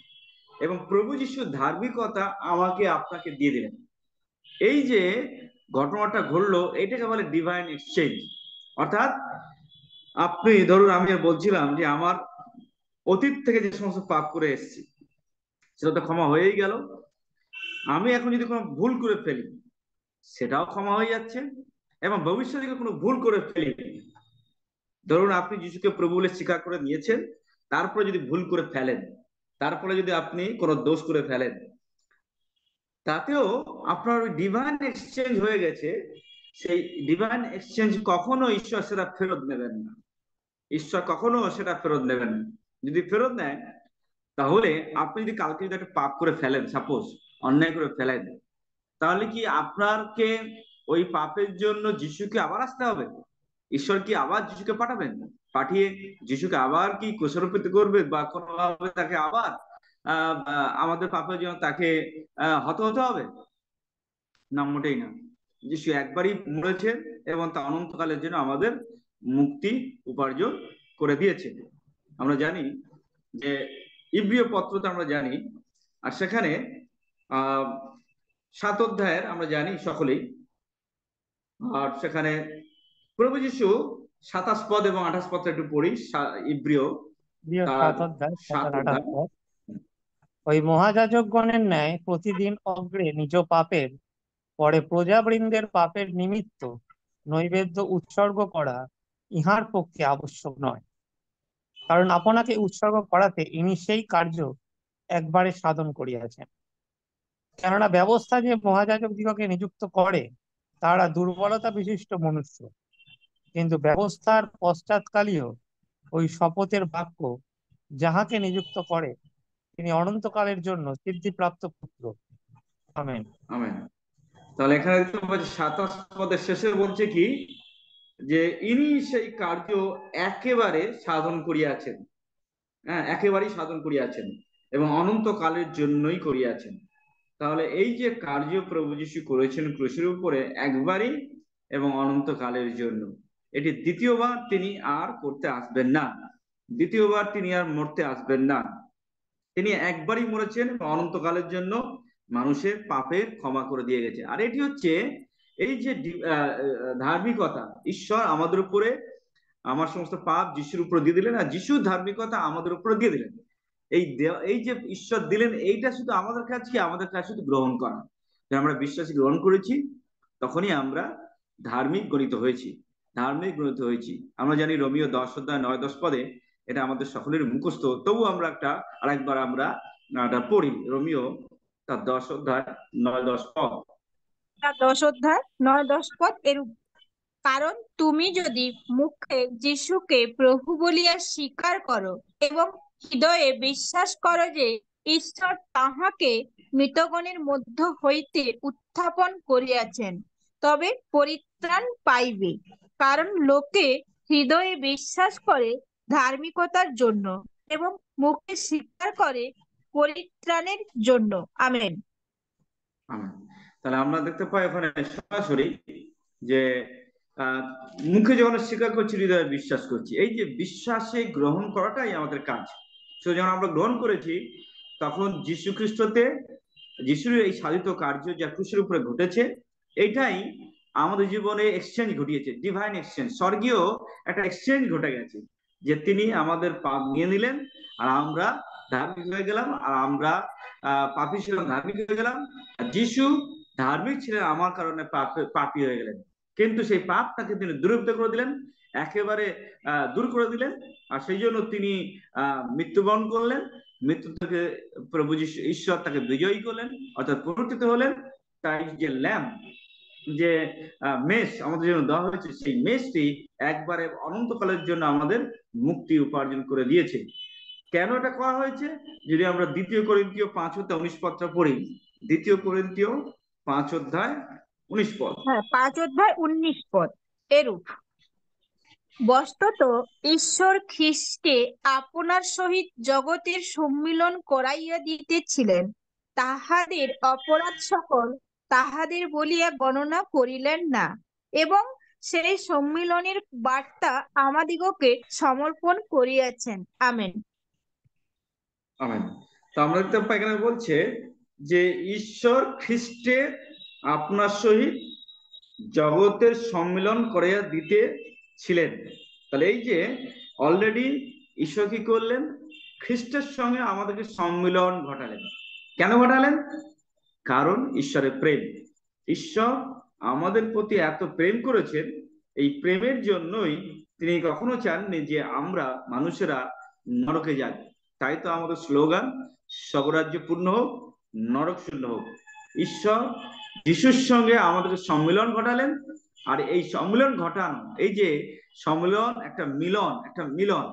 এবং প্রভু যিশুর ধার্মিকতা আমাকে আপনাকে দিয়ে দিলেন। এই যে ঘটনাটা ঘটলো, এটাকে বলে ডিভাইন এক্সচেঞ্জ। অর্থাৎ আপনি ধরুন, আমি বলছিলাম যে আমার অতীত থেকে যে সমস্ত পাপ করে এসেছি সেটা তো ক্ষমা হয়েই গেল। আমি এখন যদি কোনো ভুল করে ফেলি সেটাও ক্ষমা হয়ে যাচ্ছে, এবং ভবিষ্যতে কোনো ভুল করে ফেলি, ধরুন আপনি যিশুকে প্রভু বলে স্বীকার করে নিয়েছেন, তারপরে যদি ভুল করে ফেলেন, তারপরে যদি আপনি কোনো দোষ করে ফেলেন, তাতেও আপনার ওই ডিভাইন এক্সচেঞ্জ হয়ে গেছে। সেই ডিভাইন এক্সচেঞ্জ কখনো ঈশ্বর সেটা ফেরত নেবেন না, ঈশ্বর কখনো সেটা ফেরত নেবেন না। যদি ফেরত নেয় তাহলে আপনি যদি কালকে যদি একটা পাপ করে ফেলেন, সাপোজ অন্যায় করে ফেলেন, তাহলে কি আপনাকে ওই পাপের জন্য যিশুকে আবার আসতে হবে? ঈশ্বর কি আবার যিশুকে পাঠাবেন? পাঠিয়ে যিশুকে আবার কি দোষারোপিত করবে বা কোনোভাবে তাকে আবার আমাদের পাপের জন্য তাকে হতে হবে? না, মোটেই না। যিশু একবারই মরেছেন এবং তা অনন্তকালের জন্য আমাদের মুক্তি উপার্জন করে দিয়েছে। আমরা জানি যে ইব্রিয় পত্রতে আমরা জানি, আর সেখানে 7 অধ্যায়ের আমরা জানি সকলেই, আর সেখানে প্রভু যিশু 27 পদ এবং 28 পদটা একটু পড়ি। ইব্রিয় 7 অধ্যায় 7 28 অধ্যায়। পদ। ওই মহাযাজকগণের ন্যায় প্রতিদিন অগ্রে নিজ পাপের, পরে প্রজাবৃন্দের পাপের নিমিত্ত নৈবেদ্য উৎসর্গ করা ইহার পক্ষে আবশ্যক নয়, কারণ আপনাকে উৎসর্গ করাতে ইনি সেই কার্য একবারে সাধন করিয়াছেন। কেননা ব্যবস্থা যে মহাযাজক দিগকে নিযুক্ত করে তারা দুর্বলতা বিশিষ্ট মনুষ্য, কিন্তু ব্যবস্থার পশ্চাৎকালীয় ওই শপথের বাক্য যাহাকে নিযুক্ত করে তিনি অনন্তকালের জন্য সিদ্ধিপ্রাপ্ত পুত্র। আমেন। আমেন। তাহলে এখানে দেখতে পাচ্ছি 27 পদের শেষে বলছে কি, যে ইনি সেই কার্য একেবারে সাধন করিয়াছেন। হ্যাঁ, একেবারেই সাধন করিয়াছেন এবং অনন্তকালের জন্যই করিয়াছেন। তাহলে এই যে কার্য প্রভু যীশু করেছেন ক্রুশের উপরে একবারই এবং অনন্তকালের জন্য, এটি দ্বিতীয়বার তিনি আর করতে আসবেন না, দ্বিতীয়বার তিনি আর মরতে আসবেন না। তিনি একবারই মরেছেন এবং অনন্তকালের জন্য মানুষের পাপের ক্ষমা করে দিয়ে গেছে। আর এটি হচ্ছে এই যে ধার্মিকতা, ঈশ্বর আমাদের উপরে আমার সমস্ত পাপ যিশুর উপরে দিয়ে দিলেন, আর যিশুর ধার্মিকতা আমাদের উপরে দিয়ে দিলেন। এই যে ঈশ্বর দিলেন, এইটা শুধু আমাদের কাজ কি, আমাদের কাজ শুধু গ্রহণ করা। আমরা বিশ্বাসী গ্রহণ করেছি, তখনই আমরা ধার্মিক গণিত হয়েছি, ধার্মিক গণিত হয়েছি। আমরা জানি রোমিও 10 অধ্যায় 9-10 পদে, এটা আমাদের সকলের মুখস্থ, তবু আমরা আরেকবার আমরা পড়ি। রোমিও তার 10 অধ্যায় 9-10 পদ। 10 অধ্যায় 9-10 পদ এরূপ, কারণ তুমি যদি মুখে যিশুকে প্রভু বলিয়া স্বীকার করো এবং হৃদয়ে বিশ্বাস করো যে ঈশ্বর তাহাকে মৃতগণের মধ্য হইতে উত্থাপন করিয়াছেন, তবে পরিত্রাণ পাইবে। কারণ লোকে হৃদয়ে বিশ্বাস করে ধার্মিকতার জন্য এবং মুখে স্বীকার করে পরিত্রাণের জন্য। আমেন। তাহলে আমরা দেখতে পাই ওখানে সরাসরি যে মুখে যখন স্বীকার করছি, হৃদয়ে বিশ্বাস করছি, এই যে বিশ্বাসে গ্রহণ করাটাই আমাদের কাজ। তো যখন আমরা গ্রহণ করেছি, তখন যীশু খ্রিস্টতে যিশুর এই সাধিত কার্য যা ক্রুশের উপরে ঘটেছে, এইটাই আমাদের জীবনে এক্সচেঞ্জ ঘটিয়েছে, ডিভাইন এক্সচেঞ্জ, স্বর্গীয় একটা এক্সচেঞ্জ ঘটে গেছে, যে তিনি আমাদের পাপ নিয়ে নিলেন আর আমরা ধার্মিক হয়ে গেলাম, আর আমরা পাপী ছিলাম ধার্মিক হয়ে গেলাম। যিশু ধার্মিক ছিলেন, আমার কারণে পাপী হয়ে গেলেন, কিন্তু সেই পাপটাকে তিনি দূরীভূত করে দিলেন, একেবারে দূর করে দিলেন। আর সেই জন্য তিনি মৃত্যুবরণ করলেন, মৃত্যু থেকে প্রভু যীশু ঈশ্বর তাকে বিজয়ী করলেন, অর্থাৎ পুনরুত্থিত হলেন। তাই যে ল্যাম্প, যে মেষ আমাদের জন্য দেওয়া হয়েছে, সেই মেষটি একবারে অনন্তকালের জন্য আমাদের মুক্তি উপার্জন করে দিয়েছে। কেন এটা করা হয়েছে? যদি আমরা 2 করিন্থীয় 5 অধ্যায় 19 পদটা পড়ি, 2 করিন্থীয় 5 অধ্যায় 19 পদ। হ্যাঁ, 5 অধ্যায় 19 পদ এরূপ, বস্তুত ঈশ্বর খ্রিস্টে আপনার সহিত জগতের সম্মিলন করাইয়া দিতেছিলেন, তাহাদের অপরাধ সকল তাহাদের বলিয়া গণনা করিলেন না, এবং সেই সম্মিলনের বার্তা আমাদিগকে সমর্পণ করিয়াছেন। আমেন। আমেন। তো আমরা দেখতে পাই এখানে বলছে যে ঈশ্বর খ্রিস্টে আপনার সহিত জগতের সম্মিলন করাইয়া দিতেছিলেন। তাহলে এই যে অলরেডি ঈশ্বর কি করলেন, খ্রিস্টের সঙ্গে আমাদেরকে সম্মিলন ঘটালেন। কেন ঘটালেন? কারণ ঈশ্বরের প্রেম। ঈশ্বর আমাদের প্রতি এত প্রেম করেছেন, এই প্রেমের জন্যই তিনি কখনো চাননি যে আমরা মানুষেরা নরকে যাই। তাই তো আমাদের স্লোগান, স্বর্গরাজ্য পূর্ণ হোক, নরক শূন্য হোক। ঈশ্বর যিশুর সঙ্গে আমাদের সম্মিলন ঘটালেন। আর এই সম্মিলন ঘটানো, এই যে সম্মিলন, একটা মিলন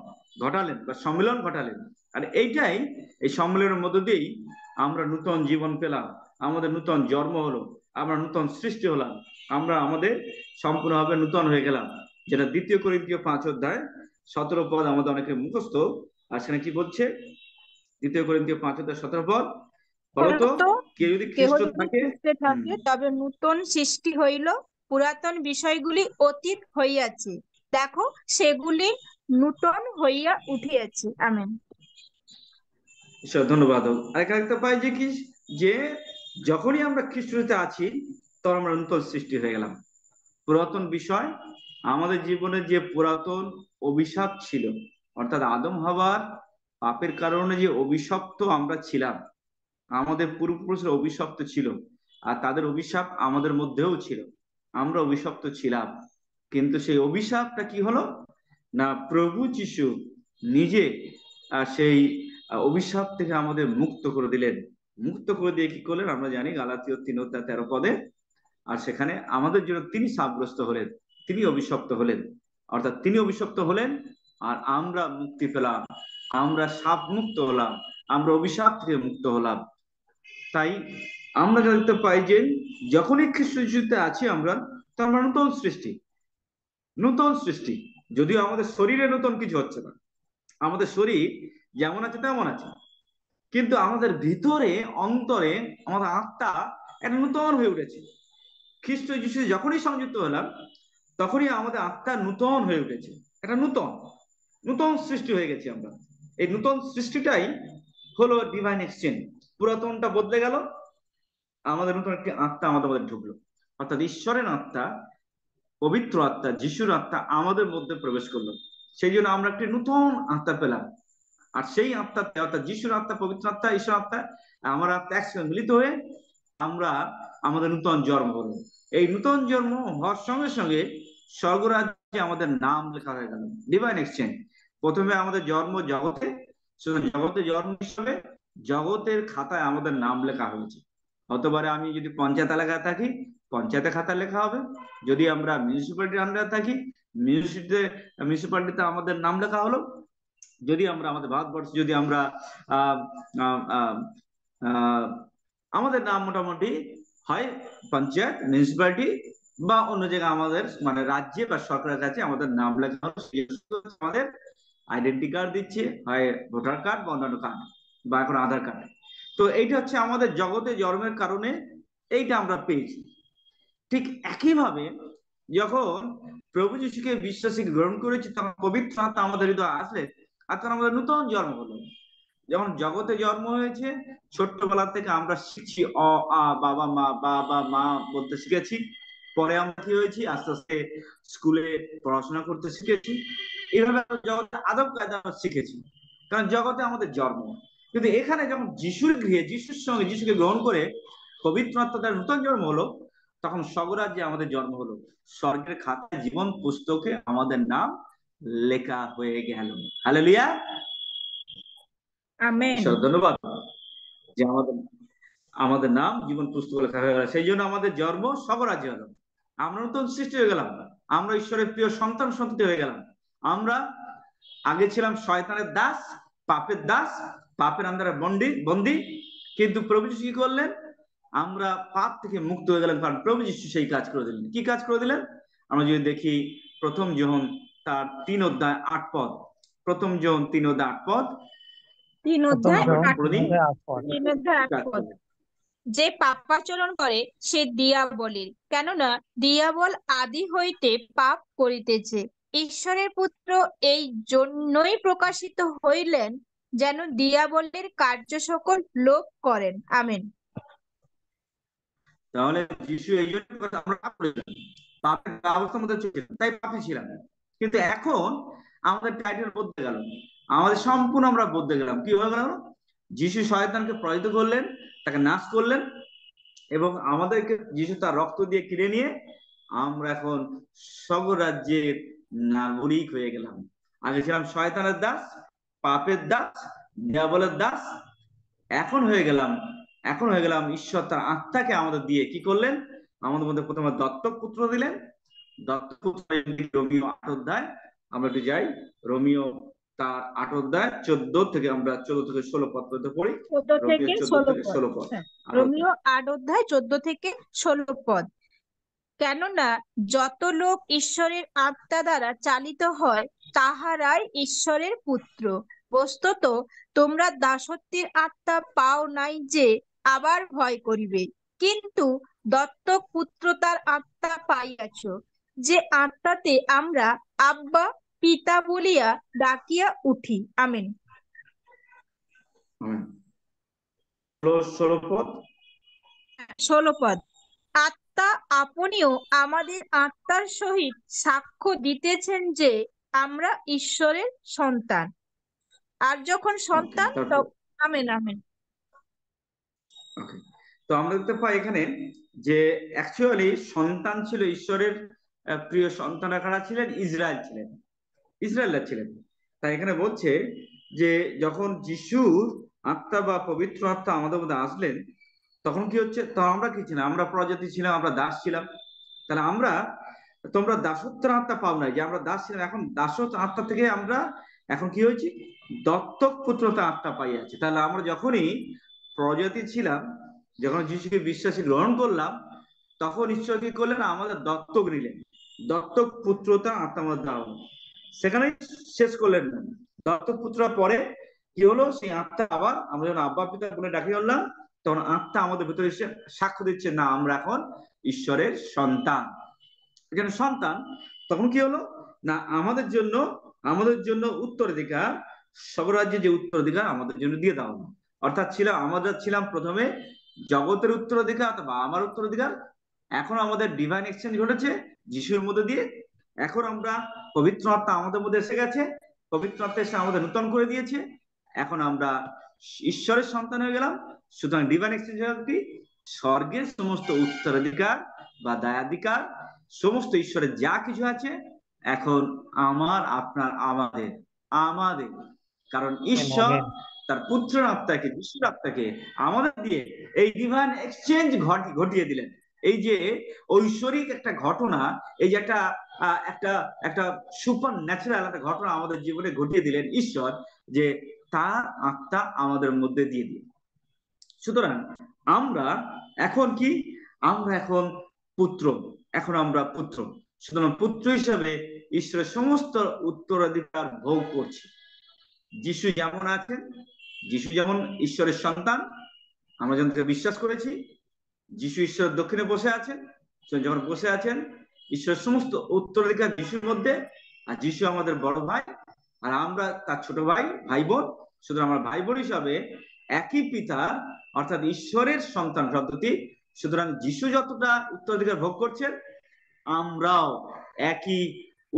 ঘটালেন বা সম্মিলন ঘটালেন, আর এইটাই, এই সম্মিলনের মধ্য দিয়েই আমরা নূতন জীবন পেলাম, আমাদের নূতন জন্ম হলো, আমরা নূতন সৃষ্টি হলাম, আমরা আমাদের সম্পূর্ণভাবে নূতন হয়ে গেলাম, যেটা 2 কোরিন্থীয় 5 অধ্যায় 17 পদ আমাদের অনেকে মুখস্থ। আর সেখানে কি বলছে? 2 কোরিন্থীয় 5 অধ্যায় 17 পদ, বলতো বলতো কেউ যদি কেহ খ্রিস্ট যদি থাকে, খ্রিস্টে থাকে তবে নূতন সৃষ্টি হইল, পুরাতন বিষয়গুলি অতীত হইয়াছে, দেখো সেগুলি নূতন হইয়া উঠিয়াছে। আমেন। ঈশ্বর ধন্যবাদ হোক। আরেকটা পাই যে কি, যে যখনই আমরা খ্রিস্টতে আছি তখন আমরা নূতন সৃষ্টি হয়ে গেলাম। পুরাতন বিষয়, আমাদের জীবনে যে পুরাতন অভিশাপ ছিল, অর্থাৎ আদম হাওয়ার পাপের কারণে যে অভিশপ্ত আমরা ছিলাম, আমাদের পূর্বপুরুষের অভিশপ্ত ছিল, আর তাদের অভিশাপ আমাদের মধ্যেও ছিল, আমরা অভিশপ্ত ছিলাম। কিন্তু সেই অভিশাপটা কি হলো না, প্রভু যিশু নিজে সেই অভিশাপ থেকে আমাদের মুক্ত করে দিলেন। মুক্ত করে দিয়ে কি করলেন আমরা জানি, গালাতীয় 3 অধ্যায় 13 পদে। আর সেখানে আমাদের জন্য তিনি শাপগ্রস্ত হলেন, তিনি অভিশপ্ত হলেন, অর্থাৎ তিনি অভিশপ্ত হলেন আর আমরা মুক্তি পেলাম, আমরা শাপ মুক্ত হলাম, আমরা অভিশাপ থেকে মুক্ত হলাম। তাই আমরা জানতে পাই যে যখনই খ্রিস্ট যিশুতে আছি আমরা, তো আমরা নূতন সৃষ্টি, নূতন সৃষ্টি। যদিও আমাদের শরীরে নূতন কিছু হচ্ছে না, আমাদের শরীর যেমন আছে তেমন আছে, কিন্তু আমাদের ভিতরে, অন্তরে, আমাদের আত্মা একটা নূতন হয়ে উঠেছে। খ্রিস্ট যিশু যখনই সংযুক্ত হলাম তখনই আমাদের আত্মা নূতন হয়ে উঠেছে, একটা নূতন নূতন সৃষ্টি হয়ে গেছে আমরা। এই নূতন সৃষ্টিটাই হলো ডিভাইন এক্সচেঞ্জ। পুরাতনটা বদলে গেল, আমাদের নতুন একটি আত্মা আমাদের মধ্যে ঢুকলো, অর্থাৎ ঈশ্বরের আত্মা, পবিত্র আত্মা, যিশুর আত্মা আমাদের মধ্যে প্রবেশ করলো। সেই জন্য আমরা একটি নতুন আত্মা পেলাম। আর সেই আত্মাতে, অর্থাৎ যিশুর আত্মা, পবিত্র আত্মা, ঈশ্বর আত্মা, আমার আত্মা একসঙ্গে মিলিত হয়ে আমরা আমাদের নূতন জন্ম হলো। এই নূতন জন্ম হওয়ার সঙ্গে সঙ্গে স্বর্গরাজ্যে আমাদের নাম লেখা হয়ে গেল, ডিভাইন এক্সচেঞ্জ। প্রথমে আমাদের জন্ম জগতে, জগতে জন্ম হিসাবে জগতের খাতায় আমাদের নাম লেখা হয়েছে। হতে পারে আমি যদি পঞ্চায়েত এলাকায় থাকি, পঞ্চায়েতের খাতায় লেখা হবে। যদি আমরা মিউনিসিপ্যালিটির আন্ডারে থাকি, মিউনিসিপ্যালিটিতে আমাদের নাম লেখা হলো। যদি আমরা আমাদের ভারতবর্ষে, যদি আমরা আমাদের নাম মোটামুটি হয় পঞ্চায়েত, মিউনিসিপ্যালিটি বা অন্য জায়গায় আমাদের মানে রাজ্যে বা সরকারের কাছে আমাদের নাম লেখা হলো, আমাদের আইডেন্টি কার্ড দিচ্ছে, হয় ভোটার কার্ড বা অন্যান্য কার্ড বা এখন আধার কার্ড। তো এইটা হচ্ছে আমাদের জগতে জন্মের কারণে এইটা আমরা পেয়েছি। ঠিক একইভাবে যখন প্রভু যিশুকে বিশ্বাসী গ্রহণ করেছি, তখন পবিত্র আত্মা আমাদের হৃদয়ে আসলে, আর তখন আমাদের নতুন জন্ম হলো। যখন জগতে জন্ম হয়েছে, ছোট্টবেলা থেকে আমরা শিখছি অ আ, বাবা মা বলতে শিখেছি। পরে আমরা কি হয়েছি, আস্তে আস্তে স্কুলে পড়াশোনা করতে শিখেছি। এইভাবে জগতে আদব কায়দা শিখেছি, কারণ জগতে আমাদের জন্ম। কিন্তু এখানে যখন যিশুর গৃহে, যিশুর সঙ্গে যিশুকে গ্রহণ করে পবিত্র আত্মার নতুন জন্ম হলো, তখন স্বর্গরাজ্যে আমাদের জন্ম হলো। স্বর্গের খাতায়, জীবন পুস্তকে আমাদের নাম লেখা হয়ে গেল। Hallelujah, amen. ধন্যবাদ যে আমাদের নাম জীবন পুস্তকে লেখা হয়ে গেল। সেই জন্য আমাদের জন্ম স্বর্গরাজ্যে হলো, আমরা নতুন সৃষ্টি হয়ে গেলাম, আমরা ঈশ্বরের প্রিয় সন্তান সন্ততি হয়ে গেলাম। আমরা আগে ছিলাম শয়তানের দাস, পাপের দাস, পাপের আন্ডারে বন্দী। কিন্তু প্রভু যিশু কি করলেন, আমরা পাপ থেকে মুক্ত হয়ে গেলাম, কারণ প্রভু যিশু সেই কাজ করে দিলেন। কি কাজ করে দিলেন? আমরা যদি দেখি প্রথম যোহন তার 3 অধ্যায় 8 পদ, প্রথম যোহন 3 অধ্যায় 8 পদ, 3 অধ্যায় 8 পদ। যে পাপাচরণ করে সে দিয়াবলের, কেননা দিয়াবল আদি হইতে পাপ করিতেছে। ঈশ্বরের পুত্র এই জন্যই প্রকাশিত হইলেন, যেন দিয়াবলের কার্য সকল লোপ করেন। আমেন। তাহলে যিশু এই জন্য আমরা পাপ করেছিলাম, পাপের অবস্থার মধ্যে ছিলাম, তাই পাপী ছিলাম। কিন্তু এখন আমাদের টাইটেল বদলে গেল, আমাদের সম্পূর্ণ আমরা বদলে গেলাম। কি হয়ে গেল? যিশু শয়তানকে পরাজিত করলেন, তাকে নাশ করলেন, এবং আমাদেরকে যিশু তার রক্ত দিয়ে কিনে নিয়ে আমরা এখন স্বর্গরাজ্যের নাগরিক হয়ে গেলাম। আগে ছিলাম শয়তানের দাস, পাপের দাস, দিয়াবলের দাস, এখন হয়ে গেলাম এখন হয়ে গেলাম ঈশ্বর তার আত্মাকে আমাদের দিয়ে কি করলেন, আমাদের মধ্যে প্রথমে দত্তক পুত্র দিলেন। দত্তক পুত্র রোমিও 8 অধ্যায়, আমরা একটু যাই রোমিও তার 8 অধ্যায় 14 থেকে, আমরা 14 থেকে 16 পদ পর্যন্ত পড়ি। 14 রোমিও থেকে 14 ষোলো থেকে পদ 16 পদ, হ্যাঁ, 8 রোমিও 8 অধ্যায় 14 থেকে 16 পদ। কেননা যত লোক ঈশ্বরের আত্মা দ্বারা চালিত হয় তাহারাই ঈশ্বরের পুত্র। বস্তুত তোমরা দাসত্বের আত্মা পাও নাই যে আবার ভয় করিবে, কিন্তু দত্তক পুত্রতার আত্মা পাইয়াছ, যে আত্মাতে আমরা আব্বা পিতা বলিয়া ডাকিয়া উঠি। আমেন। 16 পদ। 16 পদ। আত্মা আপনিও আমাদের আত্মার সহিত সাক্ষ্য দিতেছেন যে আমরা ঈশ্বরের সন্তান, আর যখন সন্তান তারপর আমেন আমেন। Okay. তো আমরা দেখতে পাই এখানে যে অ্যাকচুয়ালি সন্তান ছিল ঈশ্বরের প্রিয় সন্তান, কারা ছিলেন? ইসরায়েল ছিলেন, ইসরায়েলরা ছিলেন। তাই এখানে বলছে যে যখন যিশুর আত্মা বা পবিত্র আত্মা আমাদের মধ্যে আসলেন, তখন কি হচ্ছে, তো আমরা কি ছিলাম? আমরা প্রজাতি ছিলাম, আমরা দাস ছিলাম। তাহলে আমরা, তোমরা দাসত্বের আত্মা পাও নাই, যে আমরা দাস ছিলাম, এখন দাসত্ব আত্মা থেকে আমরা এখন কি হয়েছি? দত্তক পুত্রতা আত্মা পাইয়াছি। তাহলে আমরা যখনই প্রজাতি ছিলাম, যখন যিশুকে বিশ্বাসী গ্রহণ করলাম, তখন ঈশ্বর কি করলেন? আমাদের দত্তক নিলেন, দত্তক পুত্রতা আত্মা আমাদের দেওয়া হলো। সেখানে শেষ করলেন না, দত্তক পুত্র পরে কি হলো? সেই আত্মা আবার আমরা যখন আব্বা পিতা বলে ডাকি হলাম, তখন আত্মা আমাদের ভিতরে এসে সাক্ষ্য দিচ্ছে, না আমরা এখন ঈশ্বরের সন্তান। এখানে সন্তান, তখন কি হলো না, আমাদের জন্য উত্তরাধিকার, স্বর্গরাজ্যে যে উত্তরাধিকার আমাদের জন্য দিয়ে দেওয়া হলো। অর্থাৎ আমরা ছিলাম প্রথমে জগতের উত্তরাধিকার অথবা আমার উত্তরাধিকার, এখন আমাদের ডিভাইন এক্সচেঞ্জ ঘটেছে যিশুর মধ্যে দিয়ে। এখন আমরা পবিত্র আত্মা আমাদের মধ্যে এসে গেছে, পবিত্র আত্মা এসে আমাদের নূতন করে দিয়েছে, এখন আমরা ঈশ্বরের সন্তান হয়ে গেলাম। সুতরাং ডিভাইন এক্সচেঞ্জ কি? স্বর্গের সমস্ত উত্তরাধিকার বা দায়াধিকার, সমস্ত ঈশ্বরের যা কিছু আছে এখন আমার, আপনার, আমাদের। কারণ ঈশ্বর তার পুত্র আত্মাকে, যিশুর আত্মাকে আমাদের দিয়ে এই ডিভাইন এক্সচেঞ্জ ঘটিয়ে দিলেন। এই যে ঐশ্বরিক একটা ঘটনা, এই যে একটা সুপার ন্যাচারাল একটা ঘটনা আমাদের জীবনে ঘটিয়ে দিলেন ঈশ্বর, যে তার আত্মা আমাদের মধ্যে দিয়ে দিলেন। সুতরাং আমরা এখন কি? আমরা এখন পুত্র, এখন আমরা পুত্র। সুতরাং পুত্র হিসেবে ঈশ্বরের সমস্ত উত্তরাধিকার ভোগ করছি। যিশু যেমন আছেন, যিশু যেমন ঈশ্বরের সন্তান, আমরা যখন বিশ্বাস করেছি, যিশু ঈশ্বরের দক্ষিণে বসে আছেন, যখন বসে আছেন ঈশ্বরের সমস্ত উত্তরাধিকার যিশুর মধ্যে, আর যিশু আমাদের বড় ভাই আর আমরা তার ছোট ভাই বোন। সুতরাং আমরা ভাই বোন হিসাবে একই পিতা অর্থাৎ ঈশ্বরের সন্তান শব্দটি। সুতরাং যিশু যতটা উত্তরাধিকার ভোগ করছেন, আমরাও একই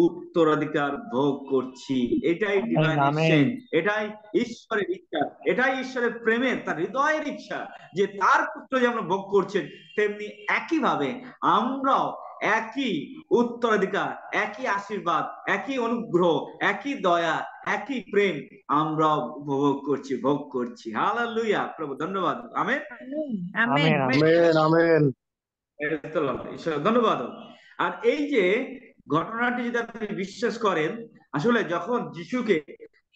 উত্তরাধিকার ভোগ করছি। এটাই ডিভাইন এক্সচেঞ্জ, এটাই ঈশ্বরের ইচ্ছা, এটাই ঈশ্বরের প্রেমের, তার হৃদয়ের ইচ্ছা, যে তার পুত্র যেমন ভোগ করছেন, তেমনি একইভাবে আমরাও একই উত্তরাধিকার, একই আশীর্বাদ, একই অনুগ্রহ, একই দয়া, একই প্রেম আমরাও উপভোগ করছি, ভোগ করছি। হালেলুয়া। প্রভু ধন্যবাদ। Amen amen amen amen. ঈশ্বর ধন্যবাদ। আর এই যে ঘটনাটি যদি আপনি বিশ্বাস করেন, আসলে যখন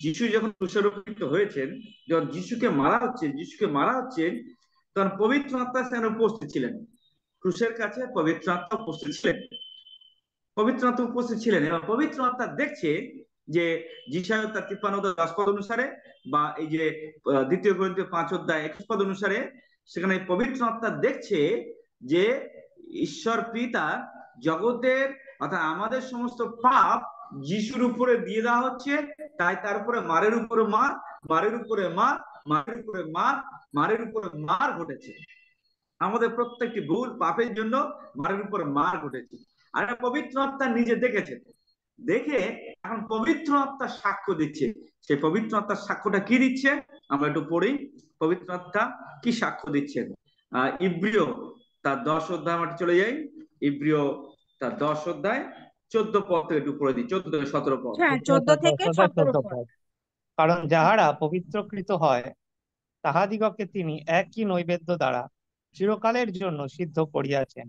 যিশু যখন ক্রুশারোপিত হয়েছেন, যখন যিশুকে মারা হচ্ছেন, তখন পবিত্র আত্মা সেখানে উপস্থিত ছিলেন। ক্রুশের কাছে পবিত্র আত্মা উপস্থিত ছিলেন, এবং পবিত্র আত্মা দেখছে যে যিশায় তার 53 পদ অনুসারে, বা এই যে 2 কোরিন্থীয় 5 অধ্যায় 21 পদ অনুসারে, সেখানে পবিত্র আত্মা দেখছে যে ঈশ্বর পিতা জগতের অর্থাৎ আমাদের সমস্ত পাপ যিশুর উপরে দিয়ে দেওয়া হচ্ছে। তাই তার উপরে মারের উপরে মার ঘটেছে। আমাদের প্রত্যেকটি ভুল পাপের জন্য মারের উপরে মার ঘটেছে। আর পবিত্র আত্মা নিজে দেখেছে, দেখে এখন পবিত্র আত্মা সাক্ষ্য দিচ্ছে। সেই পবিত্র আত্মার সাক্ষ্যটা কি দিচ্ছে আমরা একটু পড়ি। পবিত্র আত্মা কি সাক্ষ্য দিচ্ছেন? ইব্রিয় তার 10 অধ্যায়, আমরা চলে যাই ইব্রিয় তার 10 অধ্যায় 14 পদ থেকে একটু পড়ে দিই, 14 থেকে 17 পদ। 14 থেকে 17 পদ। কারণ যাহারা পবিত্রকৃত হয় তাহাদিগকে তিনি একই নৈবেদ্য দ্বারা চিরকালের জন্য সিদ্ধ করিয়াছেন।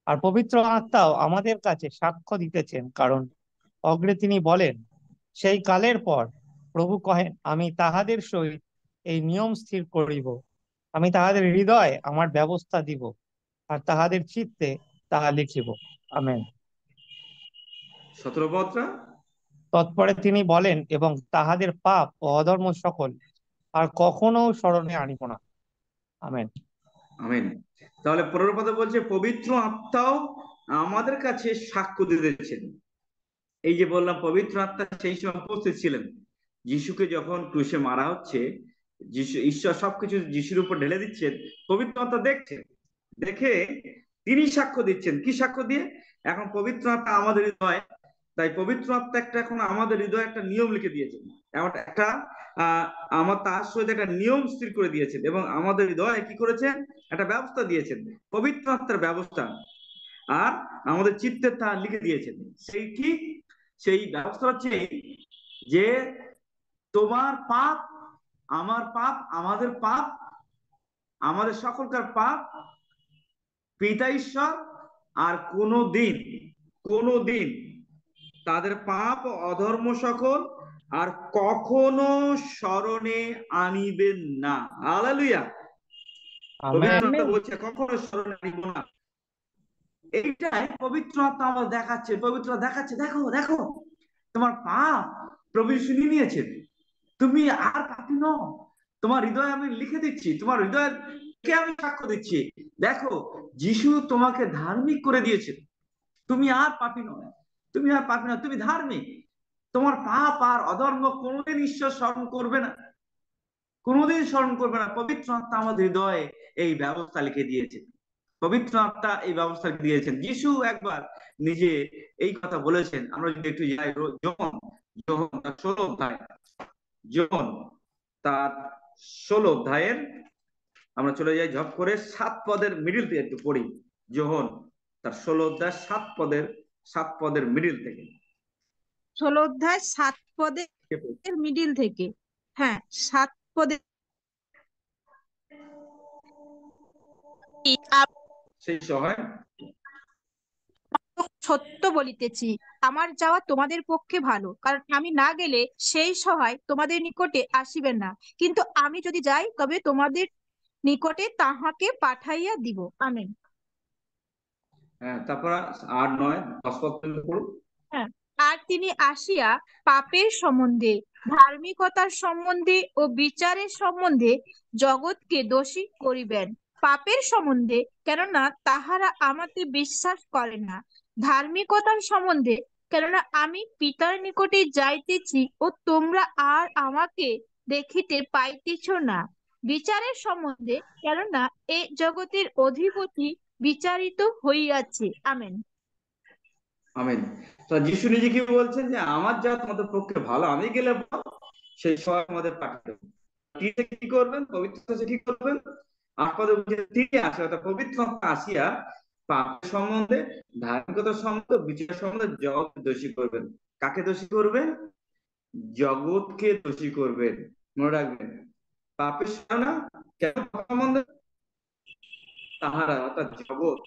আর পবিত্র আত্মাও আমাদের কাছে সাক্ষ্য দিতেছেন, কারণ অগ্রে তিনি বলেন, সেই কালের পর প্রভু কহেন, আমি তাহাদের সহিত এই নিয়ম স্থির করিব, আমি তাহাদের হৃদয়ে আমার ব্যবস্থা দিব, আর তাহাদের চিত্তে তাহা লিখিব। আমেন। 17 পদটা। তৎপরে তিনি বলেন, এবং তাহাদের পাপ ও অধর্ম সকল আর কখনো স্মরণে আনিব না। আমেন। আমেন। তাহলে 15 পদে বলছে পবিত্র আত্মাও আমাদের কাছে সাক্ষ্য দিতেছেন। এই যে বললাম পবিত্র আত্মা সেই সময় উপস্থিত ছিলেন। যিশুকে যখন ক্রুশে মারা হচ্ছে, ঈশ্বর সবকিছু যিশুর উপর ঢেলে দিচ্ছেন, পবিত্র আত্মা দেখছেন, দেখে তিনি সাক্ষ্য দিচ্ছেন। কি সাক্ষ্য দিয়ে? এখন পবিত্র আত্মা আমাদের হৃদয়, তাই পবিত্র আত্মা এখন আমাদের হৃদয়ে একটা নিয়ম লিখে দিয়েছেন, একটা আমার তার সহিত একটা নিয়ম স্থির করে দিয়েছেন, এবং আমাদের হৃদয়ে কি করেছেন? একটা ব্যবস্থা দিয়েছেন, পবিত্র আত্মার ব্যবস্থা, আর আমাদের চিত্তে তা লিখে দিয়েছেন। সেই কি? সেই ব্যবস্থা হচ্ছে যে তোমার পাপ, আমার পাপ, আমাদের পাপ, আমাদের সকলকার পাপ পিতা ঈশ্বর আর কোনোদিন তাদের পাপ অধর্ম সকল আর কখনো স্মরণে আনিবেন না। হালেলুয়া। পবিত্র আত্মা বলছে কখনো স্মরণে আনিব না। এইটাই পবিত্র আত্মা আমাদের দেখাচ্ছে, পবিত্র দেখাচ্ছে, দেখো দেখো তোমার পাপ প্রভু যিশু নিয়ে নিয়েছেন, তুমি আর পাপী নও, তোমার হৃদয়ে আমি লিখে দিচ্ছি, তোমার হৃদয়ের কে আমি সাক্ষ্য দিচ্ছি, দেখো যিশু তোমাকে ধার্মিক করে দিয়েছে, তুমি আর পাপী নও, তুমি আর পাপী নও, তুমি ধার্মিক, তোমার পাপ আর অধর্ম কোনোদিন ঈশ্বর স্মরণ করবে না, কোনোদিন স্মরণ করবে না। পবিত্র আত্মা আমাদের হৃদয়ে এই ব্যবস্থা লিখে দিয়েছে, পবিত্র আত্মা এই ব্যবস্থা দিয়েছেন। যিশু একবার নিজে এই কথা বলেছেন। আমরা যদি একটু যাই যোহন তার 16 অধ্যায়, যোহন তার 16 অধ্যায়ের আমরা চলে যাই ঝপ করে 7 পদের মিডিল থেকে একটু পড়ি। যোহন তার 16 অধ্যায় 7 পদের মিডিল থেকে। 16 অধ্যায় 7 পদের মিডিল থেকে। হ্যাঁ, 7 পদের সেই সময় সত্য বলিতেছি, আমার যাওয়া তোমাদের পক্ষে ভালো, কারণ আমি না গেলে সেই সহায় তোমাদের নিকটে আসিবেন না, কিন্তু আমি যদি যাই তবে তোমাদের নিকটে তাহাকে পাঠাইয়া দিব। আমেন। হ্যাঁ, তারপর 8, 9, 10 পদ পড়ুন। হ্যাঁ, আর তিনি আসিয়া পাপের সম্বন্ধে, ধার্মিকতার সম্বন্ধে ও বিচারের সম্বন্ধে জগৎকে দোষী করিবেন। পাপের সম্বন্ধে, কেননা তাহারা আমাকে বিশ্বাস করে না। ধার্মিকতার সম্বন্ধে, কেননা আমি পিতার নিকটে যাইতেছি ও তোমরা আর আমাকে দেখিতে পাইতেছ না। বিচারের সম্বন্ধে, কেননা এ জগতের অধিপতি বিচারিত হইয়াছে। আমেন। আমেন। তো যিশু নিজে কি বলছেন? যে আমার যা তোমাদের পক্ষে ভালো, আমি গেলে সেই সহায় আমাদের পাঠাবেন। কি করবেন? পবিত্র কি করবেন? 8 পদে বলছেন তিনি আসে, অর্থাৎ পবিত্র আসিয়া পাপের সম্বন্ধে, ধার্মিকতার সম্বন্ধে, বিচার সম্বন্ধে জগৎকে দোষী করবেন। কাকে দোষী করবেন? জগৎকে দোষী করবেন। মনে রাখবেন, পাপের না কেন সম্বন্ধে? তাহারা অর্থাৎ জগৎ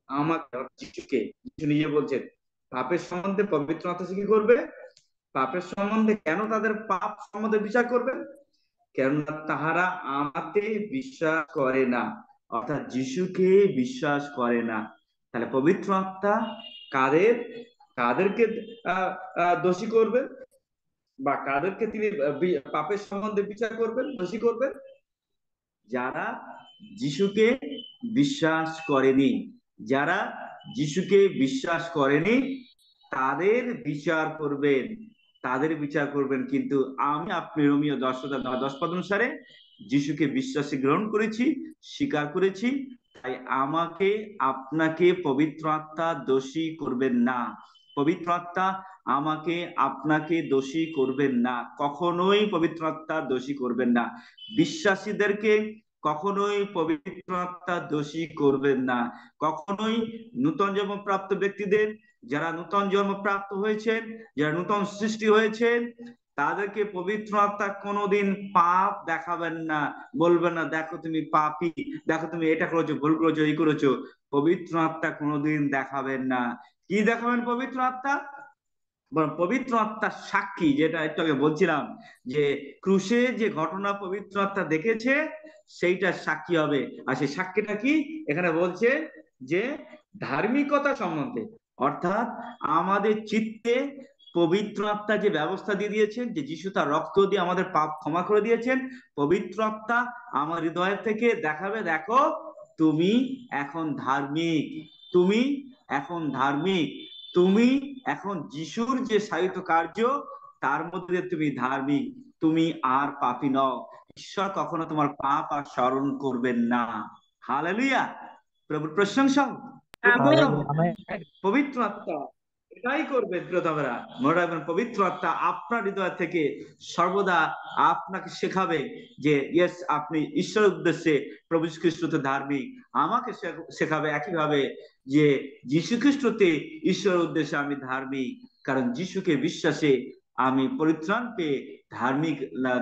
আমাকে, যিশুকে, যিশু নিজে বলছেন পাপের সম্বন্ধে পবিত্র আত্মা কি করবে? পাপের সম্বন্ধে কেন তাদের পাপ সম্বন্ধে বিচার করবেন? কেননা তাহারা আমাকে বিশ্বাস করে না, অর্থাৎ যিশুকে বিশ্বাস করে না। তাহলে পবিত্র আত্মা কাদেরকে দোষী করবেন, বা কাদেরকে তিনি পাপের সম্বন্ধে বিচার করবেন, দোষী করবেন? যারা যিশুকে বিশ্বাস করেনি, যারা যিশুকে বিশ্বাস করেনি তাদের বিচার করবেন, তাদের বিচার করবেন। কিন্তু আমি আপনি রোমীয় 10 পদ অনুসারে যিশুকে বিশ্বাসে গ্রহণ করেছি, স্বীকার করেছি, তাই আমাকে আপনাকে পবিত্র আত্মা দোষী করবেন না। পবিত্র আত্মা আমাকে আপনাকে দোষী করবেন না, কখনোই পবিত্র আত্মা দোষী করবেন না। বিশ্বাসীদেরকে কখনোই পবিত্র আত্মা দোষী করবেন না, কখনোই নূতন জন্মপ্রাপ্ত ব্যক্তিদের, যারা নূতন জন্মপ্রাপ্ত হয়েছেন, যারা নূতন সৃষ্টি হয়েছেন, তাদেরকে পবিত্র আত্মা কোনোদিন পাপ দেখাবেন না, বলবেন না দেখো তুমি পাপী, দেখো তুমি এটা করেছো, ভুল করেছো, এই করেছো। পবিত্র আত্মা কোনোদিন দেখাবেন না। কি দেখাবেন পবিত্র আত্মা? পবিত্র আত্মার সাক্ষী, যেটা একটু আগে বলছিলাম যে ক্রুশে যে ঘটনা পবিত্র আত্মা দেখেছে সেইটা সাক্ষী হবে। আর সেই সাক্ষীটা কি এখানে বলছে যে ধার্মিকতা সম্বন্ধে, অর্থাৎ আমাদের চিত্তে পবিত্র আত্মা যে ব্যবস্থা দিয়ে দিয়েছেন, যে যিশু তার রক্ত দিয়ে আমাদের পাপ ক্ষমা করে দিয়েছেন, পবিত্র আত্মা আমার হৃদয় থেকে দেখাবে দেখো তুমি এখন ধার্মিক, তুমি এখন ধার্মিক, তুমি এখন যিশুর যে সাহিত্য কার্য তার মধ্যে তুমি ধার্মিক, তুমি আর পাপী নও। ঈশ্বর কখনো তোমার পাপ আর স্মরণ করবেন না। হালেলুয়া, প্রভুর প্রশংসা হোক, প্রভুর পবিত্র আত্মা এটাই করবে। প্রিয়তমেরা মনে রাখবেন, পবিত্র আত্মা আপনার হৃদয় থেকে সর্বদা আপনাকে শেখাবে যে ইয়েস আপনি ঈশ্বরের উদ্দেশ্যে প্রভু যীশু খ্রিস্টতে ধার্মিক। আমাকে শেখাবে একইভাবে যে যীশু খ্রিস্টতে ঈশ্বরের উদ্দেশ্যে আমি ধার্মিক, কারণ যীশুকে বিশ্বাসে আমি পরিত্রাণ পেয়ে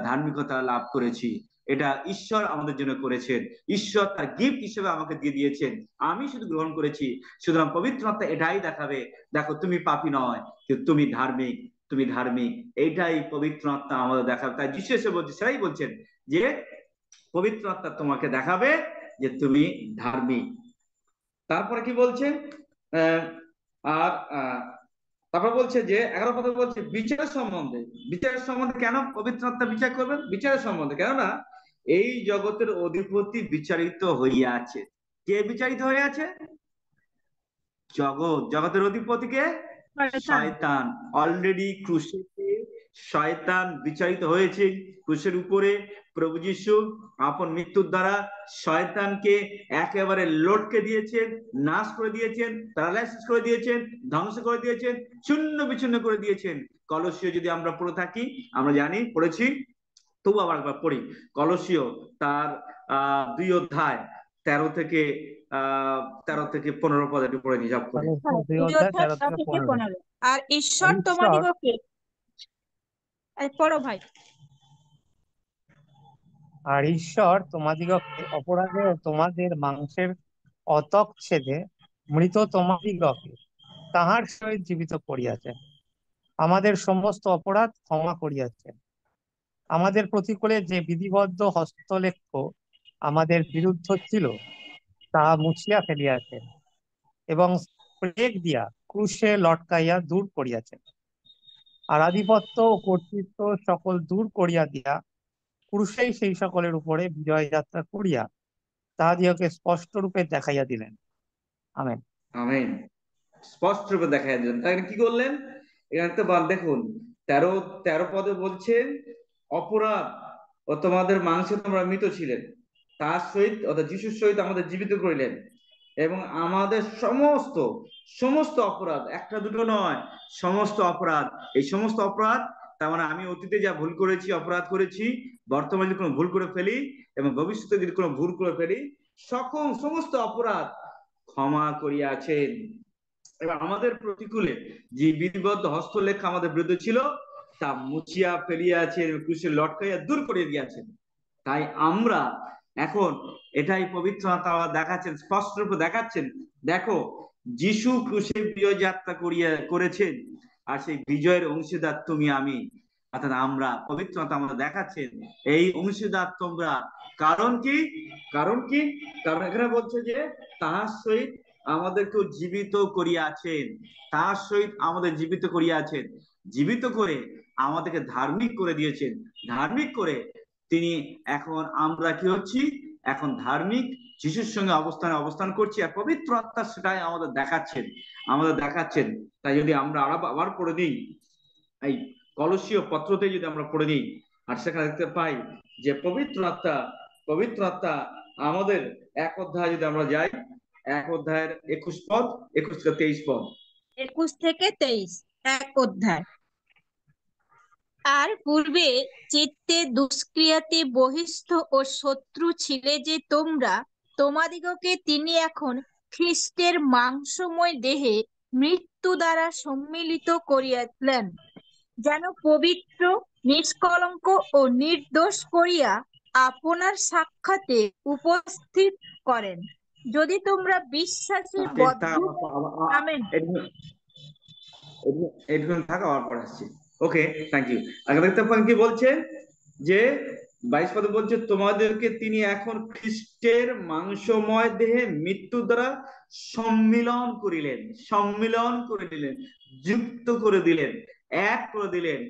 ধার্মিকতা লাভ করেছি। এটা ঈশ্বর আমাদের জন্য করেছেন, ঈশ্বর তার গিফট হিসেবে আমাকে দিয়ে দিয়েছেন, আমি শুধু গ্রহণ করেছি। সুতরাং পবিত্র আত্মা এটাই দেখাবে দেখো তুমি পাপী নয়, কিন্তু তুমি ধার্মিক, তুমি ধার্মিক। এইটাই পবিত্র আত্মা আমাদের দেখাবে। তাই যিশু এসে বলছে, সেটাই বলছেন যে পবিত্র আত্মা তোমাকে দেখাবে যে তুমি ধার্মিক। তারপরে কি বলছেন? আর তারপর বলছে যে 11 কথা বলছে বিচার সম্বন্ধে। বিচারের সম্বন্ধে কেন পবিত্র আত্মা বিচার করবেন? বিচারের সম্বন্ধে, কেননা এই জগতের অধিপতি বিচারিত হইয়াছে। কে বিচারিত হয়ে আছে? জগতের অধিপতিকে শয়তান। অলরেডি ক্রুশে শয়তান বিচারিত হয়েছে। ক্রুশের উপরে প্রভু যীশু আপন মৃত্যুর দ্বারা শয়তানকে একেবারে লটকে দিয়েছেন, নাশ করে দিয়েছেন, প্যারালাইসিস করে দিয়েছেন, ধ্বংস করে দিয়েছেন, চূর্ণ বিচূর্ণ করে দিয়েছেন। কলসীয় যদি আমরা পড়ে থাকি, আমরা জানি, পড়েছি, তবু আবার একবার পড়ি। কলসীয় তার 2 অধ্যায় 13 থেকে 15 পদ একটু পড়ে নিয়ে যাব করে। 2 অধ্যায় 13 থেকে 15। আর ঈশ্বর তোমাদিগকে, পড়ো ভাই। আর ঈশ্বর তোমাদিগকে অপরাধে ও তোমাদের মাংসের অতচ্ছেদে মৃত তোমাদিগকে তাহার সহিত জীবিত করিয়াছেন, আমাদের সমস্ত অপরাধ ক্ষমা করিয়াছেন, আমাদের প্রতিকূলে যে বিধিবদ্ধ হস্তলেখ্য আমাদের বিরুদ্ধ ছিল তাহা মুছিয়া ফেলিয়াছেন, এবং প্লেগ দিয়া ক্রুশে লটকাইয়া দূর করিয়াছেন। আর আধিপত্য ও কর্তৃত্ব সকল দূর করিয়া দিয়া ক্রুশেই সেই সকলের উপরে বিজয় যাত্রা করিয়া তাহাদিগকে স্পষ্ট রূপে দেখাইয়া দিলেন। আমেন। আমেন। স্পষ্ট রূপে দেখাইয়া দিলেন। তাই কি করলেন? এখানে তো দেখুন 13 পদে বলছেন অপরাধ ও তোমাদের মাংসে তোমরা মৃত ছিলেন, তার সহিত অর্থাৎ যিশুর সহিত আমাদের জীবিত করিলেন, এবং আমাদের সমস্ত অপরাধ, একটা দুটো নয়, সমস্ত অপরাধ। এই সমস্ত অপরাধ তার মানে আমি অতীতে যা ভুল করেছি, অপরাধ করেছি, বর্তমানে যদি কোনো ভুল করে ফেলি এবং ভবিষ্যতে যদি কোনো ভুল করে ফেলি, সমস্ত অপরাধ ক্ষমা করিয়াছেন। এবং আমাদের প্রতিকূলে যে বিধিবদ্ধ হস্তলেখ আমাদের বিরুদ্ধে ছিল তা মুছিয়া ফেলিয়াছেন, ক্রুশে লটকাইয়া দূর করে দিয়েছেন। তাই আমরা এখন এটাই পবিত্র আত্মা দেখাচ্ছেন, স্পষ্ট রূপে দেখাচ্ছেন, দেখো যিশু ক্রুশে বিজয় যাত্রা করেছেন, আর সেই বিজয়ের অংশীদার তুমি আমি, অর্থাৎ আমরা। পবিত্র আত্মা আমরা দেখাচ্ছেন এই অংশীদার তোমরা। কারণ কি? কারণ এখানে বলছে যে তাহার সহিত আমাদেরকেও জীবিত করিয়াছেন, তার সহিত আমাদের জীবিত করিয়াছেন, জীবিত করে আমাদেরকে ধার্মিক করে দিয়েছেন। ধার্মিক করে তিনি এখন আমরা কি হচ্ছি? এখন ধার্মিক যিশুর সঙ্গে অবস্থান করছি, আর পবিত্র আত্মা সেটাই আমাদের দেখাচ্ছেন। তাই যদি আমরা আবার পড়ে দিই এই কলসীয় পত্রতে, যদি আমরা পড়ে দিই, আর সেখানে দেখতে পাই যে পবিত্র আত্মা আমাদের 1 অধ্যায় যদি আমরা যাই, 1 অধ্যায়ের 21 পদ, 21 থেকে 23 পদ। 21 থেকে 23 1 অধ্যায়। আর পূর্বে চিত্তে দুষ্ক্রিয়াতে বহিস্থ ও শত্রু ছিলে যে তোমরা, তোমাদিগকে তিনি এখন খ্রিস্টের মাংসময় দেহে মৃত্যু দ্বারা সম্মিলিত করিয়াছিলেন, যেন পবিত্র নিষ্কলঙ্ক ও নির্দোষ করিয়া আপনার সাক্ষাতে উপস্থিত করেন। যদি তোমরা বিশ্বাসে বদ্ধ। আমেন। এইটুকুন থাকা আবার পর আসছে। ওকে, থ্যাংক ইউ। আগে দেখতে পান কি বলছে যে 22 পদে বলছে তোমাদেরকে তিনি এখন খ্রিস্টের মাংসময় দেহে মৃত্যু দ্বারা সম্মিলন করিলেন, সম্মিলন করে দিলেন, যুক্ত করে দিলেন, এক করে দিলেন,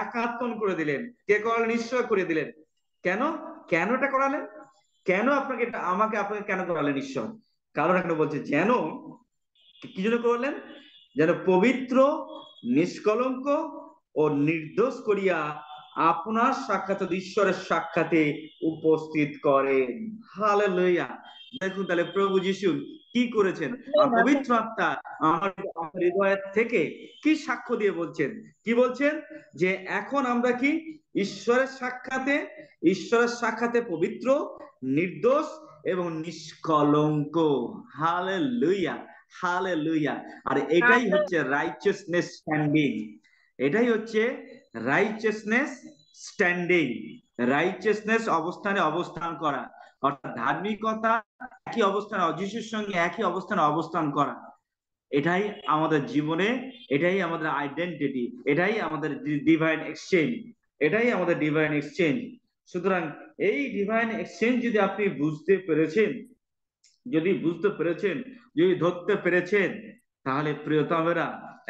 একাত্মন করে দিলেন। কে করালেন? নিশ্চয় করে দিলেন। কেন? কেন এটা করালেন? কেন আপনাকে আপনাকে কেন করালেন ঈশ্বর? কারণ এখানে বলছে যেন কি জন্য করলেন? যেন পবিত্র, নিষ্কলঙ্ক ও নির্দোষ করিয়া আপনার সাক্ষাৎ ঈশ্বরের সাক্ষাতে উপস্থিত করেন। হালেলুয়া। দেখুন তাহলে প্রভু যিশু কি করেছেন, আর পবিত্র আত্মা আমার হৃদয়ের থেকে কি সাক্ষ্য দিয়ে বলছেন? কি বলছেন? যে এখন আমরা কি ঈশ্বরের সাক্ষাতে পবিত্র, নির্দোষ এবং নিষ্কলঙ্ক। Hallelujah, hallelujah. আর এটাই হচ্ছে রাইচিয়াসনেস স্ট্যান্ডিং। এটাই হচ্ছে রাইচিয়াসনেস স্ট্যান্ডিং। রাইচিয়াসনেস অবস্থানে অবস্থান করা, অর্থাৎ ধার্মিকতা একই অবস্থানে, যিশুর সঙ্গে একই অবস্থানে অবস্থান করা। এটাই আমাদের জীবনে, এটাই আমাদের আইডেন্টিটি, এটাই আমাদের ডিভাইন এক্সচেঞ্জ, এটাই আমাদের ডিভাইন এক্সচেঞ্জ। সুতরাং এই ডিভাইন এক্সচেঞ্জ যদি আপনি বুঝতে পেরেছেন, যদি ধরতে পেরেছেন, তাহলে প্রিয়তমেরা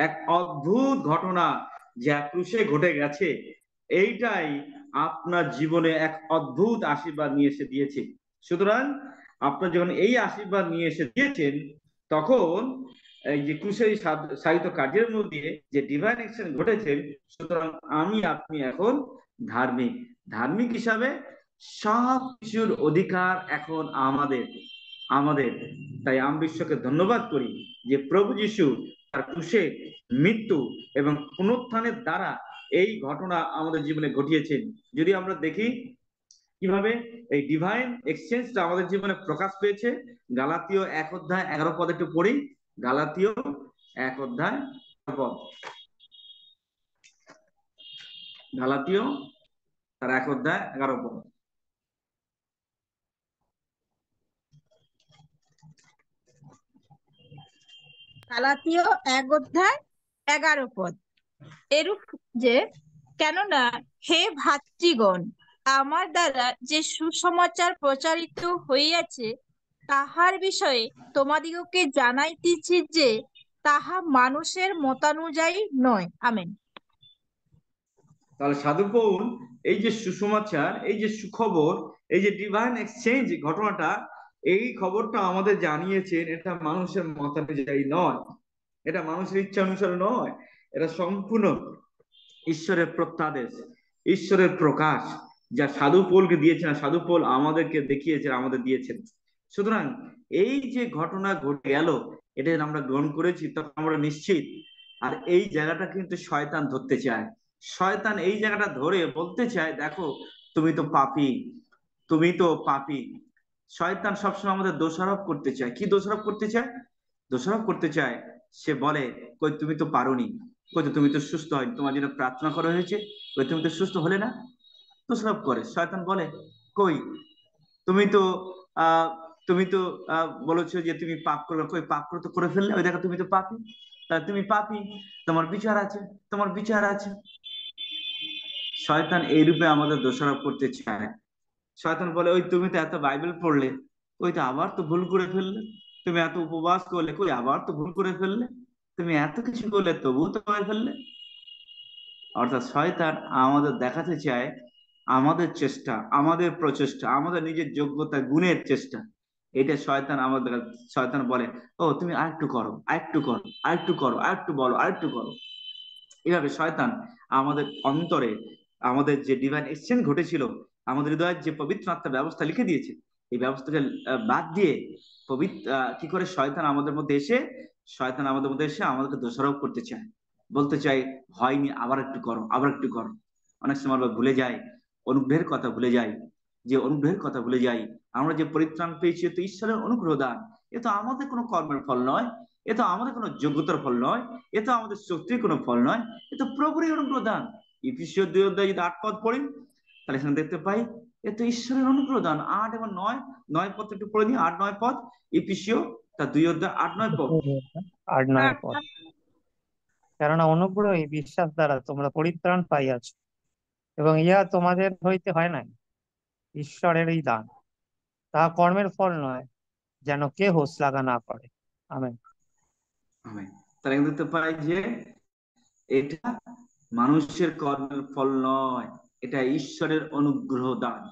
এক অদ্ভুত ঘটনা যা ক্রুশে ঘটে গেছে, এইটাই আপনার জীবনে এক অদ্ভুত আশীর্বাদ নিয়ে এসে দিয়েছে। সুতরাং আপনার যখন এই আশীর্বাদ নিয়ে এসে দিয়েছেন, তখন এই যে ক্রুশে সাহিত্য কার্যের মধ্যে যে ডিভাইন এক্সচেঞ্জ ঘটেছে, সুতরাং আপনি এখন ধার্মিক হিসাবে সব কিছুর অধিকার এখন আমাদের। তাই আমি বিশ্বকে ধন্যবাদ করি যে প্রভু যিশু তার ক্রুশে মৃত্যু এবং পুনরুত্থানের দ্বারা এই ঘটনা আমাদের জীবনে ঘটিয়েছেন। যদি আমরা দেখি কিভাবে এই ডিভাইন এক্সচেঞ্জটা আমাদের জীবনে প্রকাশ পেয়েছে, গালাতীয় 1:11 একটু পড়ি। গালাতীয় 1:11 গালাতীয় তার 1:11 গালাতীয় 1:11 এরূপ যে, কেননা হে ভাতৃগণ, আমার দ্বারা যে সুসমাচার প্রচারিত হইয়াছে তাহার বিষয়ে তোমাদিগকে জানাইতেছি যে তাহা মানুষের মতানুযায়ী নয়। আমেন। তাহলে সাধু পৌল এই যে সুসমাচার, এই যে সুখবর, এই যে ডিভাইন এক্সচেঞ্জ ঘটনাটা, এই খবরটা আমাদের জানিয়েছেন, এটা মানুষের মতানুযায়ী নয়, এটা মানুষের ইচ্ছা অনুসারে নয়, এটা সম্পূর্ণ ঈশ্বরের প্রত্যাদেশ, ঈশ্বরের প্রকাশ, যা সাধু পৌলকে দিয়েছেন, সাধু পৌল আমাদেরকে দেখিয়েছেন, আমাদের দিয়েছেন। সুতরাং এই যে ঘটনা ঘটে গেল, এটা আমরা গ্রহণ করেছি, তখন আমরা নিশ্চিত। আর এই জায়গাটা কিন্তু শয়তান ধরতে চায়। শয়তান এই জায়গাটা ধরে বলতে চায়, দেখো তুমি তো পাপী, তুমি তো পাপী। শয়তান সবসময় আমাদের দোষারোপ করতে চায়। কি দোষারোপ করতে চায়? দোষারোপ করতে চায়, সে বলে কই তুমি তো পারোনি, কই তুমি তো সুস্থ হয়নি, তোমার জন্য প্রার্থনা করা হয়েছে, কই তুমি তো সুস্থ হলে না। দোষারোপ করে শয়তান, বলে কই তুমি তো বলেছো যে তুমি পাপ করবে, কই পাপ করে তো করে ফেললে, ওই দেখো তুমি তো পাপী, তাহলে তুমি পাপী, তোমার বিচার আছে, তোমার বিচার আছে। শয়তান এই রূপে আমাদের দোষারোপ করতে চায়। শয়তান বলে ওই তুমি তো এত বাইবেল পড়লে, ওই তো আবার তো ভুল করে ফেললে, তুমি এত উপবাস করলে, কই আবার তো ভুল করে ফেললে, তুমি এত কিছু করলে তবুও তো করে ফেললে। অর্থাৎ শয়তান আমাদের দেখাতে চায় আমাদের চেষ্টা, আমাদের প্রচেষ্টা, আমাদের নিজের যোগ্যতা গুণের চেষ্টা, এটা শয়তান বলে ও তুমি আরেকটু করো, আরেকটু করো, আরেকটু করো, আরেকটু বলো, আরেকটু করো। এইভাবে শয়তান আমাদের অন্তরে, আমাদের যে ডিভাইন এক্সচেঞ্জ ঘটেছিল, আমাদের হৃদয়ের যে পবিত্র আত্মার ব্যবস্থা লিখে দিয়েছে, এই ব্যবস্থাকে বাদ দিয়ে কি করে শয়তান আমাদের মধ্যে এসে আমাদেরকে দোষারোপ করতে চায়, বলতে চাই হয়নি, আবার একটু করো, আবার একটু করো। অনেক সময় আমরা ভুলে যাই, অনুগ্রহের কথা ভুলে যাই, আমরা যে পরিত্রাণ পেয়েছি তো ঈশ্বরের অনুগ্রহ দান, এ তো আমাদের কোনো কর্মের ফল নয়, এ তো আমাদের কোনো যোগ্যতার ফল নয়, এ তো আমাদের শক্তির কোনো ফল নয়, এ তো প্রভুরই অনুগ্রহ দান। ইফিসীয় 2 অধ্যায় যদি 8 পদ পড়ি, তাহলে এখানে দেখতে পাই এ তো ঈশ্বরের অনুগ্রহ দান। 8 এবং 9 পদ একটু পড়ে দিই, 8-9 পদ, ইফিসীয় তার 2 অধ্যায় 8-9 পদ। 8-9 পদ। কেননা অনুগ্রহই বিশ্বাস দ্বারা তোমরা পরিত্রাণ পাইয়াছ, এবং ইহা তোমাদের হইতে হয় নাই, ঈশ্বরেরই দান, তাহা কর্মের ফল নয়, যেন কেহ শ্লাঘা না করে। আমেন। আমেন। তাহলে এখানে দেখতে পাই যে এটা মানুষের কর্মের ফল নয়, এটা ঈশ্বরের অনুগ্রহ দান।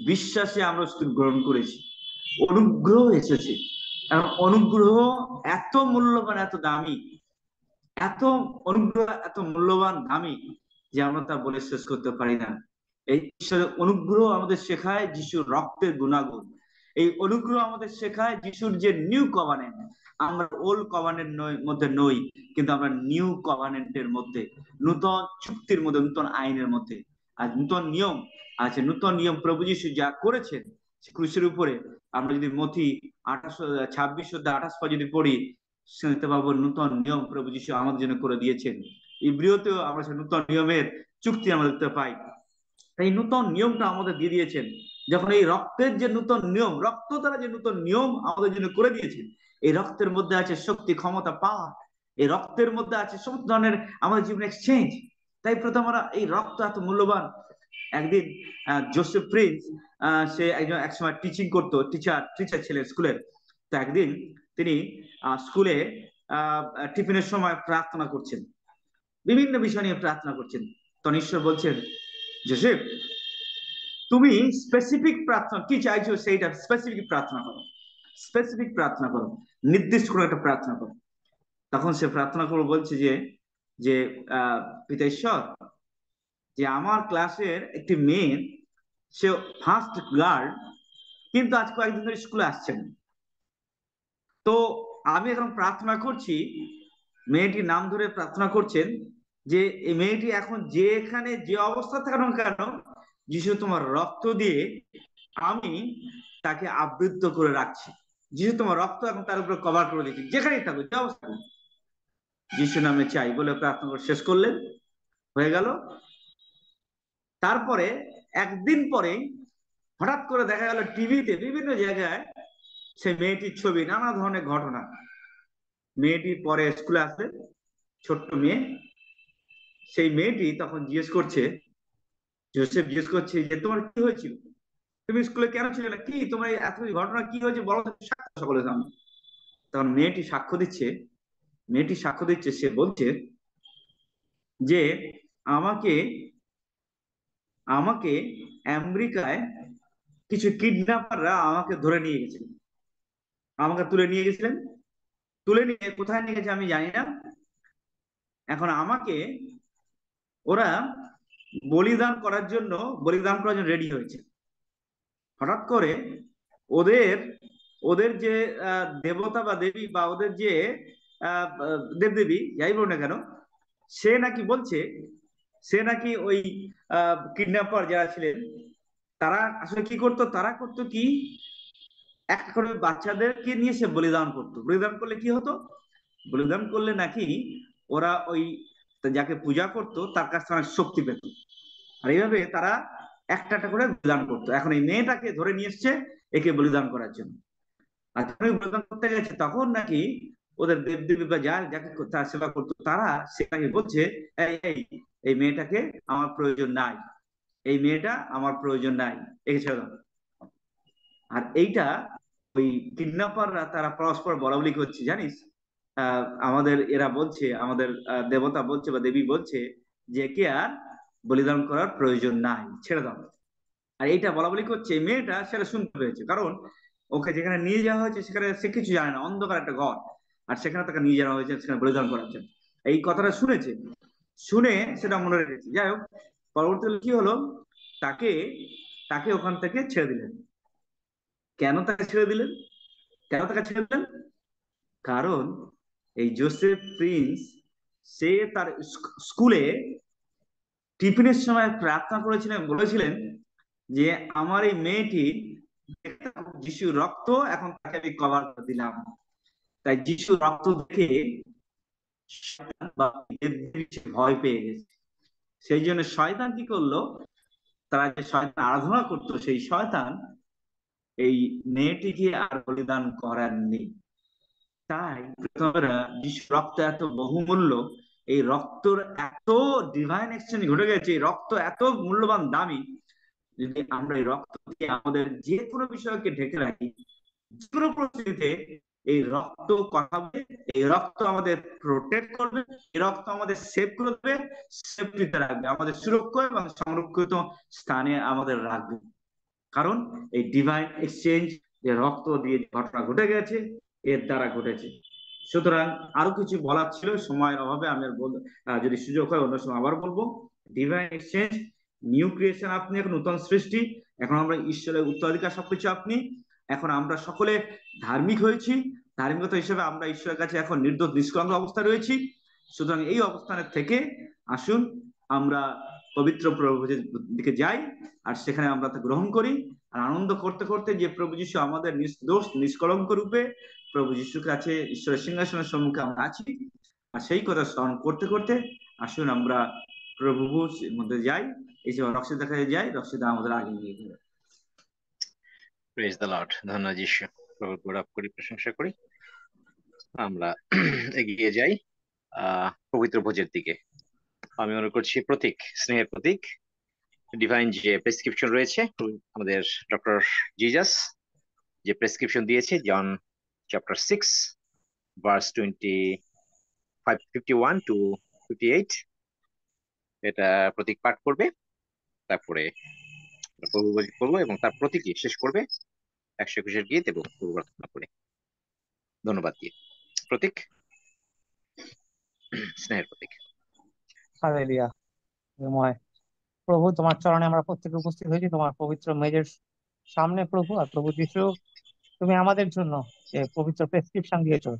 বিশ্বাসে আমরা গ্রহণ করেছি, অনুগ্রহ এসেছে। কারণ অনুগ্রহ এত মূল্যবান, এত দামি, এত অনুগ্রহ এত মূল্যবান দামি যে আমরা তা বলে শেষ করতে পারি না। এই ঈশ্বরের অনুগ্রহ আমাদের শেখায় যিশুর রক্তের গুণাগুণ। এই অনুগ্রহ আমাদের শেখায় যিশুর যে নিউ কভানেন্ট। আমরা ওল্ড কভানেন্ট মধ্যে নই, কিন্তু আমরা নিউ কভানেন্টের মধ্যে, নূতন চুক্তির মধ্যে, নূতন আইনের মধ্যে। আর নূতন নিয়ম আছে, নূতন নিয়ম প্রভু যিশু যা করেছেন ক্রুশের উপরে। আমরা যদি মথি 26-28 পর যদি পড়ি, শুনতে পাবো নূতন নিয়ম প্রভু যিশু আমাদের জন্য করে দিয়েছেন। ইব্রিয়তেও আমরা সেই নূতন নিয়মের চুক্তি আমরা দেখতে পাই। এই নূতন নিয়মটা আমাদের দিয়ে দিয়েছেন। যখন এই রক্তের যে নূতন নিয়ম, রক্ত দ্বারা যে নূতন নিয়ম আমাদের জন্য করে দিয়েছেন, এই রক্তের মধ্যে আছে শক্তি, ক্ষমতা, পাওয়ার। এই রক্তের মধ্যে আছে সমস্ত ধরনের আমাদের জীবনে এক্সচেঞ্জ। তাই প্রথম আমরা এই রক্ত এত মূল্যবান। একদিন জোসেফ প্রিন্স, সে একসময় টিচিং করতো, টিচার ছিলেন স্কুলের। তো একদিন তিনি স্কুলে টিফিনের সময় প্রার্থনা করছেন, বিভিন্ন বিষয় নিয়ে প্রার্থনা করছেন। তখন ঈশ্বর বলছেন, জোসেফ তুমি স্পেসিফিক প্রার্থনা কি চাইছো সেইটা স্পেসিফিক প্রার্থনা করো, স্পেসিফিক প্রার্থনা করো, নির্দিষ্ট করে একটা প্রার্থনা করো। তখন সে প্রার্থনা করে বলছে যে পিতা ঈশ্বর, যে আমার ক্লাসের একটি মেয়ে, সে ফার্স্ট গার্ড, কিন্তু আজ কয়েকদিন ধরে স্কুলে আসছেন। তো আমি এখন প্রার্থনা করছি, মেয়েটির নাম ধরে প্রার্থনা করছেন, যে এই মেয়েটি এখন যেখানে যে অবস্থা থাকুন কেন, যিশু তোমার রক্ত দিয়ে আমি তাকে আবৃত করে রাখছি। যিশু তোমার রক্ত এখন তার উপরে কভার করে দিচ্ছি, যেখানেই থাকুক, যে অবস্থা। যিশু নামে চাই বলে প্রার্থনা করে শেষ করলেন, হয়ে গেল। তারপরে একদিন পরে হঠাৎ করে দেখা গেল টিভিতে বিভিন্ন জায়গায় সেই মেয়েটির ছবি, নানা ধরনের ঘটনা। মেয়েটি পরে স্কুলে আসে, ছোট্ট মেয়ে। সেই মেয়েটি তখন জিজ্ঞেস করছে, জোসেফ জিজ্ঞেস করছে যে তোমার কি হয়েছিল, তুমি স্কুলে কেন ছিলে না, কি তোমার এত ঘটনা কি হয়েছে বলো সকলের সামনে। তখন মেয়েটি সাক্ষ্য দিচ্ছে, সে বলছে যে আমাকে আমেরিকায় কিছু কিডন্যাপাররা আমাকে ধরে নিয়ে গেছিলেন, আমাকে তুলে নিয়ে গেছিলেন। তুলে নিয়ে কোথায় নিয়ে গেছে আমি জানি না। এখন আমাকে ওরা বলিদান করার জন্য রেডি হয়েছে। হঠাৎ করে ওদের যে দেবতা বা দেবী বা ওদের যে দেবদেবী যাই বলো না কেন, সে নাকি ওই কিডন্যাপার যারা ছিলেন, তারা আসলে কি করতো, কি একটা করে বাচ্চাদেরকে নিয়ে সে বলিদান করতো। বলিদান করলে কি হতো, বলিদান করলে নাকি ওরা ওই যাকে পূজা করতো তার কাছ থেকে অনেক শক্তি পেত। আর এইভাবে তারা একটা করে বলিদান করতো। এখন এই মেয়েটাকে ধরে নিয়ে এসছে একে বলিদান করার জন্য। আর যখন বলিদান করতে গেছে, তখন নাকি ওদের দেবদেবী বা যাকে তার সেবা করতো, তারা সেটাকে বলছে এই মেয়েটাকে আমার প্রয়োজন নাই, এই মেয়েটা আমার প্রয়োজন নাই, একে ছেড়ে দাও। আর এইটা ওই কিডন্যাপাররা তারা পরস্পর বলা বলি করছে, জানিস, আমাদের এরা বলছে, আমাদের দেবতা বলছে বা দেবী বলছে যে কে আর বলিদান করার প্রয়োজন নাই, ছেড়ে দাও। আর এইটা বলা বলি করছে, মেয়েটা সেটা শুনতে পেয়েছে, কারণ ওকে যেখানে নিয়ে যাওয়া হয়েছে সেখানে সে কিছু জানে না, অন্ধকার একটা ঘর, আর সেখানে তাকে নিয়ে যাওয়া হয়েছে সেখানে বলিদান করার জন্য। এই কথাটা শুনে সেটা মনে রেখেছে। যাই হোক, পরবর্তীকালে কি হলো, তাকে ওখান থেকে ছেড়ে দিলেন। কেন তাকে ছেড়ে দিলেন? কারণ এই জোসেফ প্রিন্স, সে তার স্কুলে টিফিনের সময় প্রার্থনা বলেছিলেন যে আমার এই মেয়েটি যিশুর রক্ত, এখন তাকে আমি কভার করে দিলাম। তাই যিশুর রক্ত দেখে ভয় পেয়ে গেছে, সেই জন্য শয়তান কি করলো, তারা যে শয়তান আরাধনা করতো, সেই শয়তান এই মেয়েটিকে আর বলিদান করাননি। তাই যিশু রক্ত এত বহুমূল্য, এই রক্তর এত ডিভাইন এক্সচেঞ্জ ঘটে গেছে, এই রক্ত এত মূল্যবান দামি। যদি আমরা এই রক্ত দিয়ে আমাদের যে কোনো বিষয়কে ঢেকে রাখি, যে কোনো পরিস্থিতিতে এই রক্ত কথা বলে, এই রক্ত আমাদের প্রোটেক্ট করবে, এই রক্ত আমাদের সেভ করবে, সেফটিতে রাখবে, আমাদের সুরক্ষা এবং সংরক্ষিত স্থানে আমাদের রাখবে। কারণ এই ডিভাইন এক্সচেঞ্জ যে রক্ত দিয়ে ঘটনা ঘটে গেছে, এর দ্বারা ঘটেছে। সুতরাং আরো কিছু বলার ছিল, সময়ের অভাবে আমি যদি সুযোগ হয় অন্য সময় আবার বলবো। ডিভাইন এক্সচেঞ্জ, নিউ ক্রিয়েশন, আপনি এখন নতুন সৃষ্টি, এখন আমরা ঈশ্বরের উত্তরাধিকার, সবকিছু আপনি। এখন আমরা সকলে ধার্মিক হয়েছি, ধার্মিকতা হিসেবে আমরা ঈশ্বরের কাছে এখন নির্দোষ নিষ্কলঙ্ক অবস্থায় রয়েছি। সুতরাং এই অবস্থানের থেকে আসুন আমরা পবিত্র প্রভুর দিকে যাই, আর সেখানে আমরা তা গ্রহণ করি, আর আনন্দ করতে করতে যে প্রভু যিশু আমাদের নির্দোষ নিষ্কলঙ্ক রূপে প্রভু যিশুর কাছে ঈশ্বরের সিংহাসনের সম্মুখে আমরা আছি, আর সেই কথা স্মরণ করতে করতে আসুন আমরা প্রভুর মধ্যে যাই, এই যে রক্সিদার কাছে যাই, রক্সিদা আমাদের আগে নিয়ে যাবে। Praise the Lord. ধন্যবাদ যিশু, প্রভুর গৌরব করি, প্রশংসা করি। আমরা এগিয়ে যাই পবিত্র ভোজের দিকে। আমি মনে করছি প্রতীক, স্নেহের প্রতীক, ডিভাইন যে প্রেসক্রিপশন রয়েছে, আমাদের ডক্টর জিজাস যে প্রেসক্রিপশন দিয়েছে, জন চ্যাপ্টার 6 ভার্স 51 to 58, এটা প্রতীক পাঠ করবে, তারপরে প্রভু ভোজ করবো এবং তার প্রতীকী শেষ করবে 121 গীত এবং প্রভু প্রার্থনা করে ধন্যবাদ দিয়ে। প্রতীক, স্নেহের প্রতীক। হালেলুয়া। প্রভু, তোমার চরণে আমরা প্রত্যেকে উপস্থিত হয়েছি তোমার পবিত্র মেজের সামনে প্রভু। আর প্রভু যিশু, তুমি আমাদের জন্য যে পবিত্র প্রেসক্রিপশন দিয়েছো,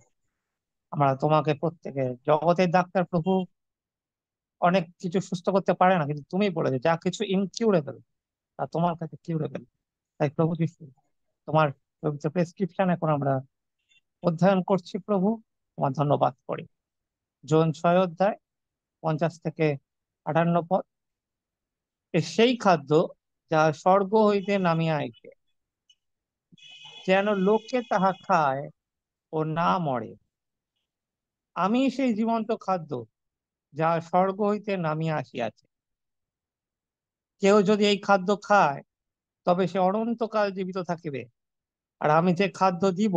আমরা তোমাকে প্রত্যেকে, জগতের ডাক্তার প্রভু অনেক কিছু সুস্থ করতে পারে না, কিন্তু তুমি বলেছো যা কিছু ইনকিউরেবল তা তোমার কাছে কিউরেবল। তাই প্রভু যিশু, তোমার পবিত্র প্রেসক্রিপশন এখন আমরা অধ্যয়ন করছি প্রভু, তোমার ধন্যবাদ করি। জন 6 অধ্যায় 50 থেকে 58 পদ, সেই খাদ্য যা স্বর্গ হইতে নামিয়া আইছে, যেন লোকে তাহা খায় ও না মরে। আমি সেই জীবন্ত খাদ্য যা স্বর্গ হইতে নামিয়া আসিয়াছে। কেউ যদি এই খাদ্য খায় তবে সে অনন্তকাল জীবিত থাকিবে। আর আমি যে খাদ্য দিব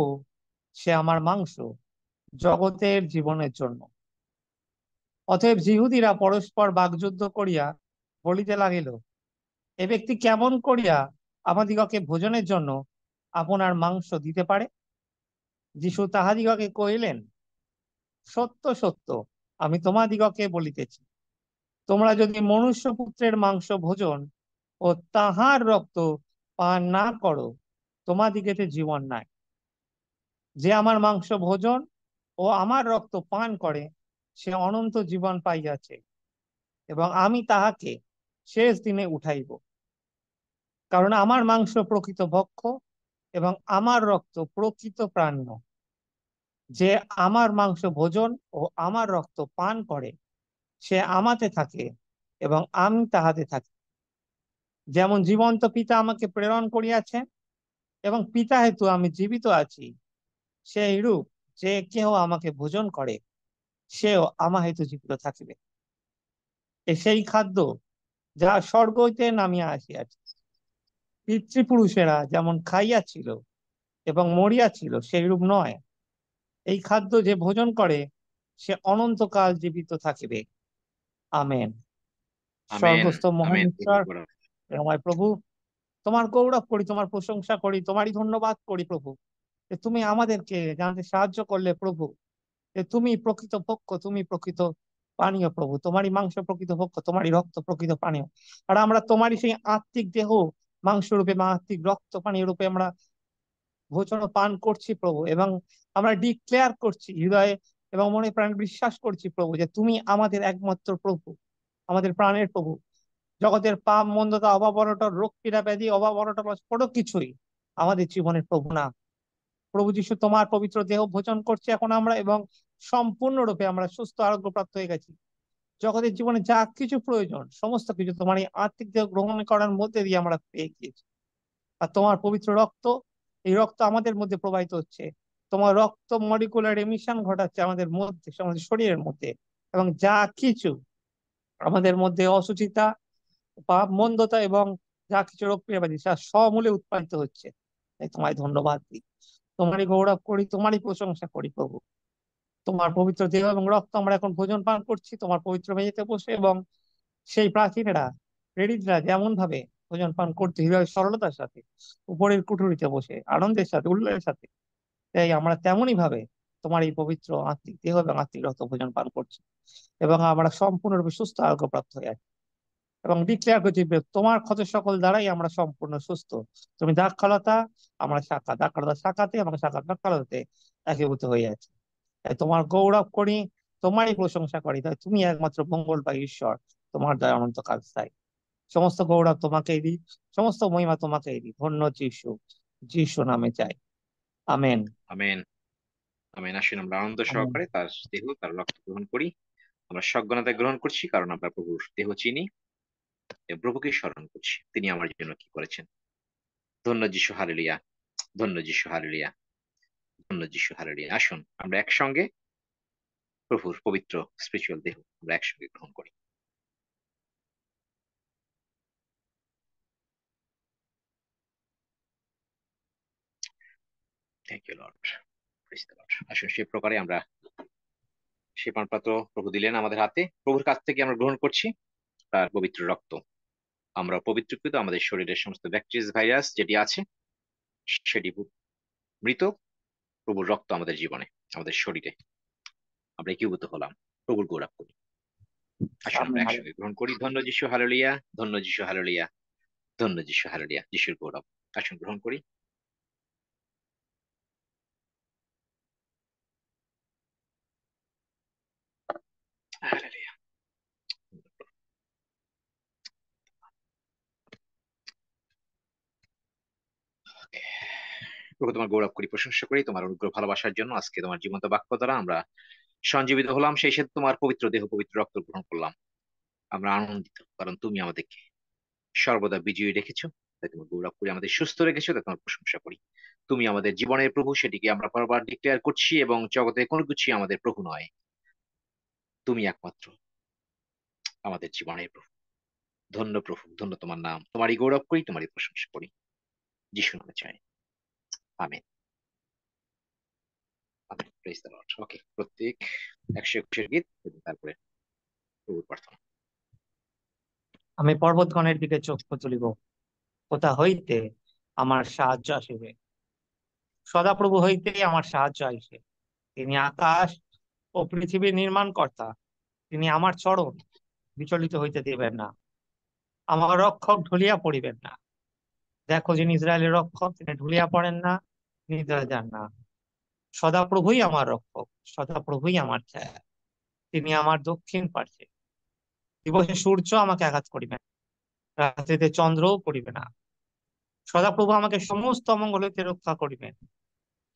সে আমার মাংস, জগতের জীবনের জন্য। অতএব যিহুদীরা পরস্পর বাগযুদ্ধ করিয়া বলিতে লাগিল, এ ব্যক্তি কেমন করিয়া আমাদিগকে ভোজনের জন্য আপনার মাংস দিতে পারে? যিশু তাহাদিগকে কহিলেন, সত্য সত্য আমি তোমাদিগকে বলিতেছি, তোমরা যদি মনুষ্যপুত্রের মাংস ভোজন ও তাহার রক্ত পান না করো, তোমাদিগতে জীবন নাই। যে আমার মাংস ভোজন ও আমার রক্ত পান করে সে অনন্ত জীবন পাইয়াছে, এবং আমি তাহাকে শেষ দিনে উঠাইব। কারণ আমার মাংস প্রকৃত ভক্ষ্য এবং আমার রক্ত প্রকৃত প্রাণ্য। যে আমার মাংস ভোজন ও আমার রক্ত পান করে সে আমাতে থাকে এবং আমি তাহাতে থাকি। যেমন জীবন্ত পিতা আমাকে প্রেরণ করিয়াছেন এবং পিতা হেতু আমি জীবিত আছি, সেই রূপ যে কেহ আমাকে ভোজন করে সেও আমা হেতু জীবিত থাকিবে। সেই খাদ্য যা স্বর্গ হইতে নামিয়া আসিয়াছে। পিতৃপুরুষেরা যেমন খাইয়াছিল এবং মরিয়াছিল সেই রূপ নয়। এই খাদ্য যে ভোজন করে সে অনন্তকাল জীবিত থাকিবে। আমেন। স্বর্গস্থ মহান ঈশ্বর আমার প্রভু, তোমার গৌরব করি, তোমার প্রশংসা করি, তোমারই ধন্যবাদ করি প্রভু, যে তুমি আমাদেরকে জানতে সাহায্য করলে প্রভু, যে তুমি প্রকৃত পক্ষ, তুমি প্রকৃত পানীয় প্রভু, তোমারই মাংস প্রকৃত পক্ষ, তোমারই রক্ত প্রকৃত পানীয়। আর আমরা তোমারই সেই আত্মিক দেহ মাংস রূপে বা আত্মিক রক্ত পানীয় রূপে আমরা ভোজন পান করছি প্রভু, এবং আমরা ডিক্লেয়ার করছি হৃদয়ে এবং মনে প্রাণ বিশ্বাস করছি প্রভু, যে তুমি আমাদের একমাত্র প্রভু, আমাদের প্রাণের প্রভু। জগতের পাপ, মন্দতা, অভাব অনটন, রোগ পীড়া ব্যাধি, অভাব অনটন কোনো কিছুই আমাদের জীবনের প্রভু না। প্রভু যিশু, তোমার পবিত্র দেহ ভোজন করছি এখন আমরা, এবং সম্পূর্ণরূপে আমরা সুস্থ আরোগ্য প্রাপ্ত হয়ে গেছি। জগতের জীবনে যা কিছু প্রয়োজন সমস্ত কিছু তোমার এই আত্মিক দেহ গ্রহণ করার মধ্যে দিয়ে আমরা পেয়ে গিয়েছি। আর তোমার পবিত্র রক্ত, এই রক্ত আমাদের মধ্যে প্রবাহিত হচ্ছে। তোমার রক্ত মলিকুলার এমিশন ঘটাচ্ছে আমাদের মধ্যে, আমাদের শরীরের মধ্যে, এবং যা কিছু আমাদের মধ্যে অসুচিতা, পাপ, মন্দতা এবং যা কিছু রোগ পীড়াবাদী তা সমূলে উৎপাদিত হচ্ছে। তাই তোমায় ধন্যবাদ দিই, তোমারই গৌরব করি, তোমারই প্রশংসা করি প্রভু। তোমার পবিত্র দেহ এবং রক্ত আমরা এখন ভোজন পান করছি তোমার পবিত্র মেঝেতে বসে, এবং সেই প্রাচীনেরা প্রেরিতরা যেমন ভাবে ভোজন পান করতে হৃদয় সরলতার সাথে উপরের কুঠুরিতে বসে আনন্দের সাথে উল্লাসের সাথে, তাই আমরা তেমনই ভাবে তোমার এই পবিত্র আত্মিক দেহ এবং আত্মিক রক্ত ভোজন পান করছি, এবং আমরা সম্পূর্ণরূপে সুস্থ আরোগ্যপ্রাপ্ত হয়ে আছি এবং ডিক্লেয়ার করছি যে তোমার ক্ষত সকল দ্বারাই আমরা সম্পূর্ণ সুস্থ। তুমি দাক্ষালতা, আমরা শাখা, দাক্ষালতা শাখাতে এবং শাখা দাক্ষালতাতে একীভূত হয়ে আছি। তাই তোমার গৌরব করি, তোমারই প্রশংসা করি, তাই তুমি একমাত্র মঙ্গল বা ঈশ্বর, তোমার দয়া অনন্তকাল স্থায়ী। সমস্ত গৌরব তোমাকেই দিই, সমস্ত মহিমা তোমাকেই দিই। ধন্য যিশু, যিশু নামে চাই, আমেন। আমেন। আমেন। আসুন আমরা আনন্দ আমেন। সহকারে তার দেহ তার রক্ত গ্রহণ করি। আমরা সজ্ঞানতা গ্রহণ করছি, কারণ আমরা প্রভুর দেহ চিনি এবং প্রভুকে স্মরণ করছি তিনি আমার জন্য কি করেছেন। ধন্য যিশু, হালেলুয়া। ধন্য যিশু, হালেলুয়া। ধন্য যিশু, হালেলুয়া। আসুন আমরা একসঙ্গে প্রভুর পবিত্র স্পিরিচুয়াল দেহ আমরা একসঙ্গে গ্রহণ করি। Thank you Lord, praise the Lord. আসুন সে প্রকারে আমরা সে পানপাত্র প্রভু দিলেন আমাদের হাতে, প্রভুর কাছ থেকে আমরা গ্রহণ করছি তার পবিত্র রক্ত। আমরা পবিত্রকৃত, আমাদের শরীরের সমস্ত ব্যাকটেরিয়া ভাইরাস যেটি আছে সেটি মৃত। প্রভুর রক্ত আমাদের জীবনে, আমাদের শরীরে আমরা একীভূত হলাম, প্রভুর গৌরব করি। আসুন আমরা আমেন। একসঙ্গে গ্রহণ করি। ধন্য যিশু, হালেলুয়া। ধন্য যিশু, হালেলুয়া। ধন্য যিশু, হালেলুয়া। যিশুর গৌরব। আসুন গ্রহণ করি। হালেলুয়া। প্রভু তোমার গৌরব করি, প্রশংসা করি তোমার অনুগ্রহ ভালোবাসার জন্য। আজকে তোমার জীবন্ত বাক্য দ্বারা আমরা সঞ্জীবিত হলাম, সেই সাথে তোমার পবিত্র দেহ পবিত্র রক্ত গ্রহণ করলাম। আমরা আনন্দিত, কারণ তুমি আমাদেরকে সর্বদা বিজয়ী রেখেছো। তাই তোমার গৌরব করি, আমাদের সুস্থ রেখেছো, তাই তোমার প্রশংসা করি। তুমি আমাদের জীবনের প্রভু, সেটিকে আমরা বারবার ডিক্লেয়ার করছি, এবং জগতে কোনো কিছুই আমাদের প্রভু নয়, তুমি একমাত্র আমাদের জীবনের প্রভু। ধন্য প্রভু, ধন্য তোমার নাম। তোমারই গৌরব করি, তোমারই প্রশংসা করি। যিশু নামে চাই, amen. Amen. Praise the Lord. Okay, প্রত্যেক 121 গীত এবং তারপরে প্রভুর প্রার্থনা। আমি পর্বতগণের দিকে চক্ষু তুলিব, কোথা হইতে আমার সাহায্য আসিবে। সদাপ্রভু হইতেই আমার সাহায্য আইসে। তিনি আকাশ ও পৃথিবীর নির্মাণ কর্তা, তিনি আমার চরণ বিচলিত হইতে দিবেন না, আমার রক্ষক ঢুলিয়া পড়িবেন না। দেখো, যিনি ইসরায়েলের রক্ষক, তিনি ঢুলিয়া পড়েন না, নিদ্রা যান না। সদাপ্রভুই আমার রক্ষক, সদাপ্রভুই আমার ছায়া, তিনি আমার দক্ষিণ পার্শ্বে। দিবসে সূর্য আমাকে আঘাত করিবে না, রাত্রিতে চন্দ্রও পড়িবে না। সদাপ্রভু আমাকে সমস্ত অমঙ্গল হইতে রক্ষা করিবেন,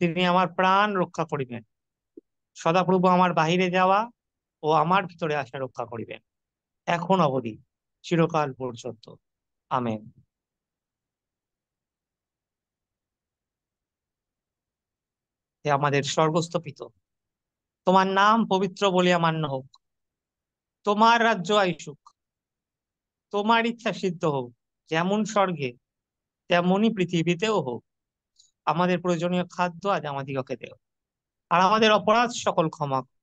তিনি আমার প্রাণ রক্ষা করিবেন। সদাপ্রভু আমার বাহিরে যাওয়া ও আমার ভিতরে আসা রক্ষা করিবেন, এখন অবধি, চিরকাল পর্যন্ত, আমেন। হে আমাদের স্বর্গস্থ পিতা, তোমার নাম পবিত্র বলিয়া মান্য হোক, তোমার রাজ্য আইসুক, তোমার ইচ্ছা সিদ্ধ হোক, যেমন স্বর্গে তেমনি পৃথিবীতেও হোক। আমাদের প্রয়োজনীয় খাদ্য আজ আমাদিগকে দেও, আর আমাদের অপরাধ সকল ক্ষমা করো।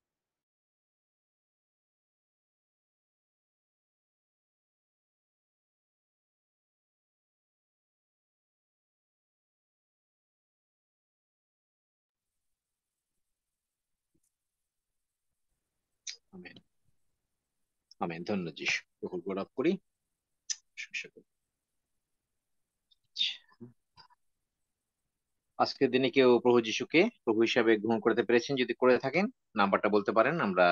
আমেন। আমেন। ধন্য যিশু, প্রভুর গৌরব করি, প্রশংসা করি। আজকের দিনে কেউ প্রভু যিশুকে প্রভু হিসাবে গ্রহণ করতে পেরেছেন? যদি করে থাকেন নাম্বারটা বলতে পারেন, আমরা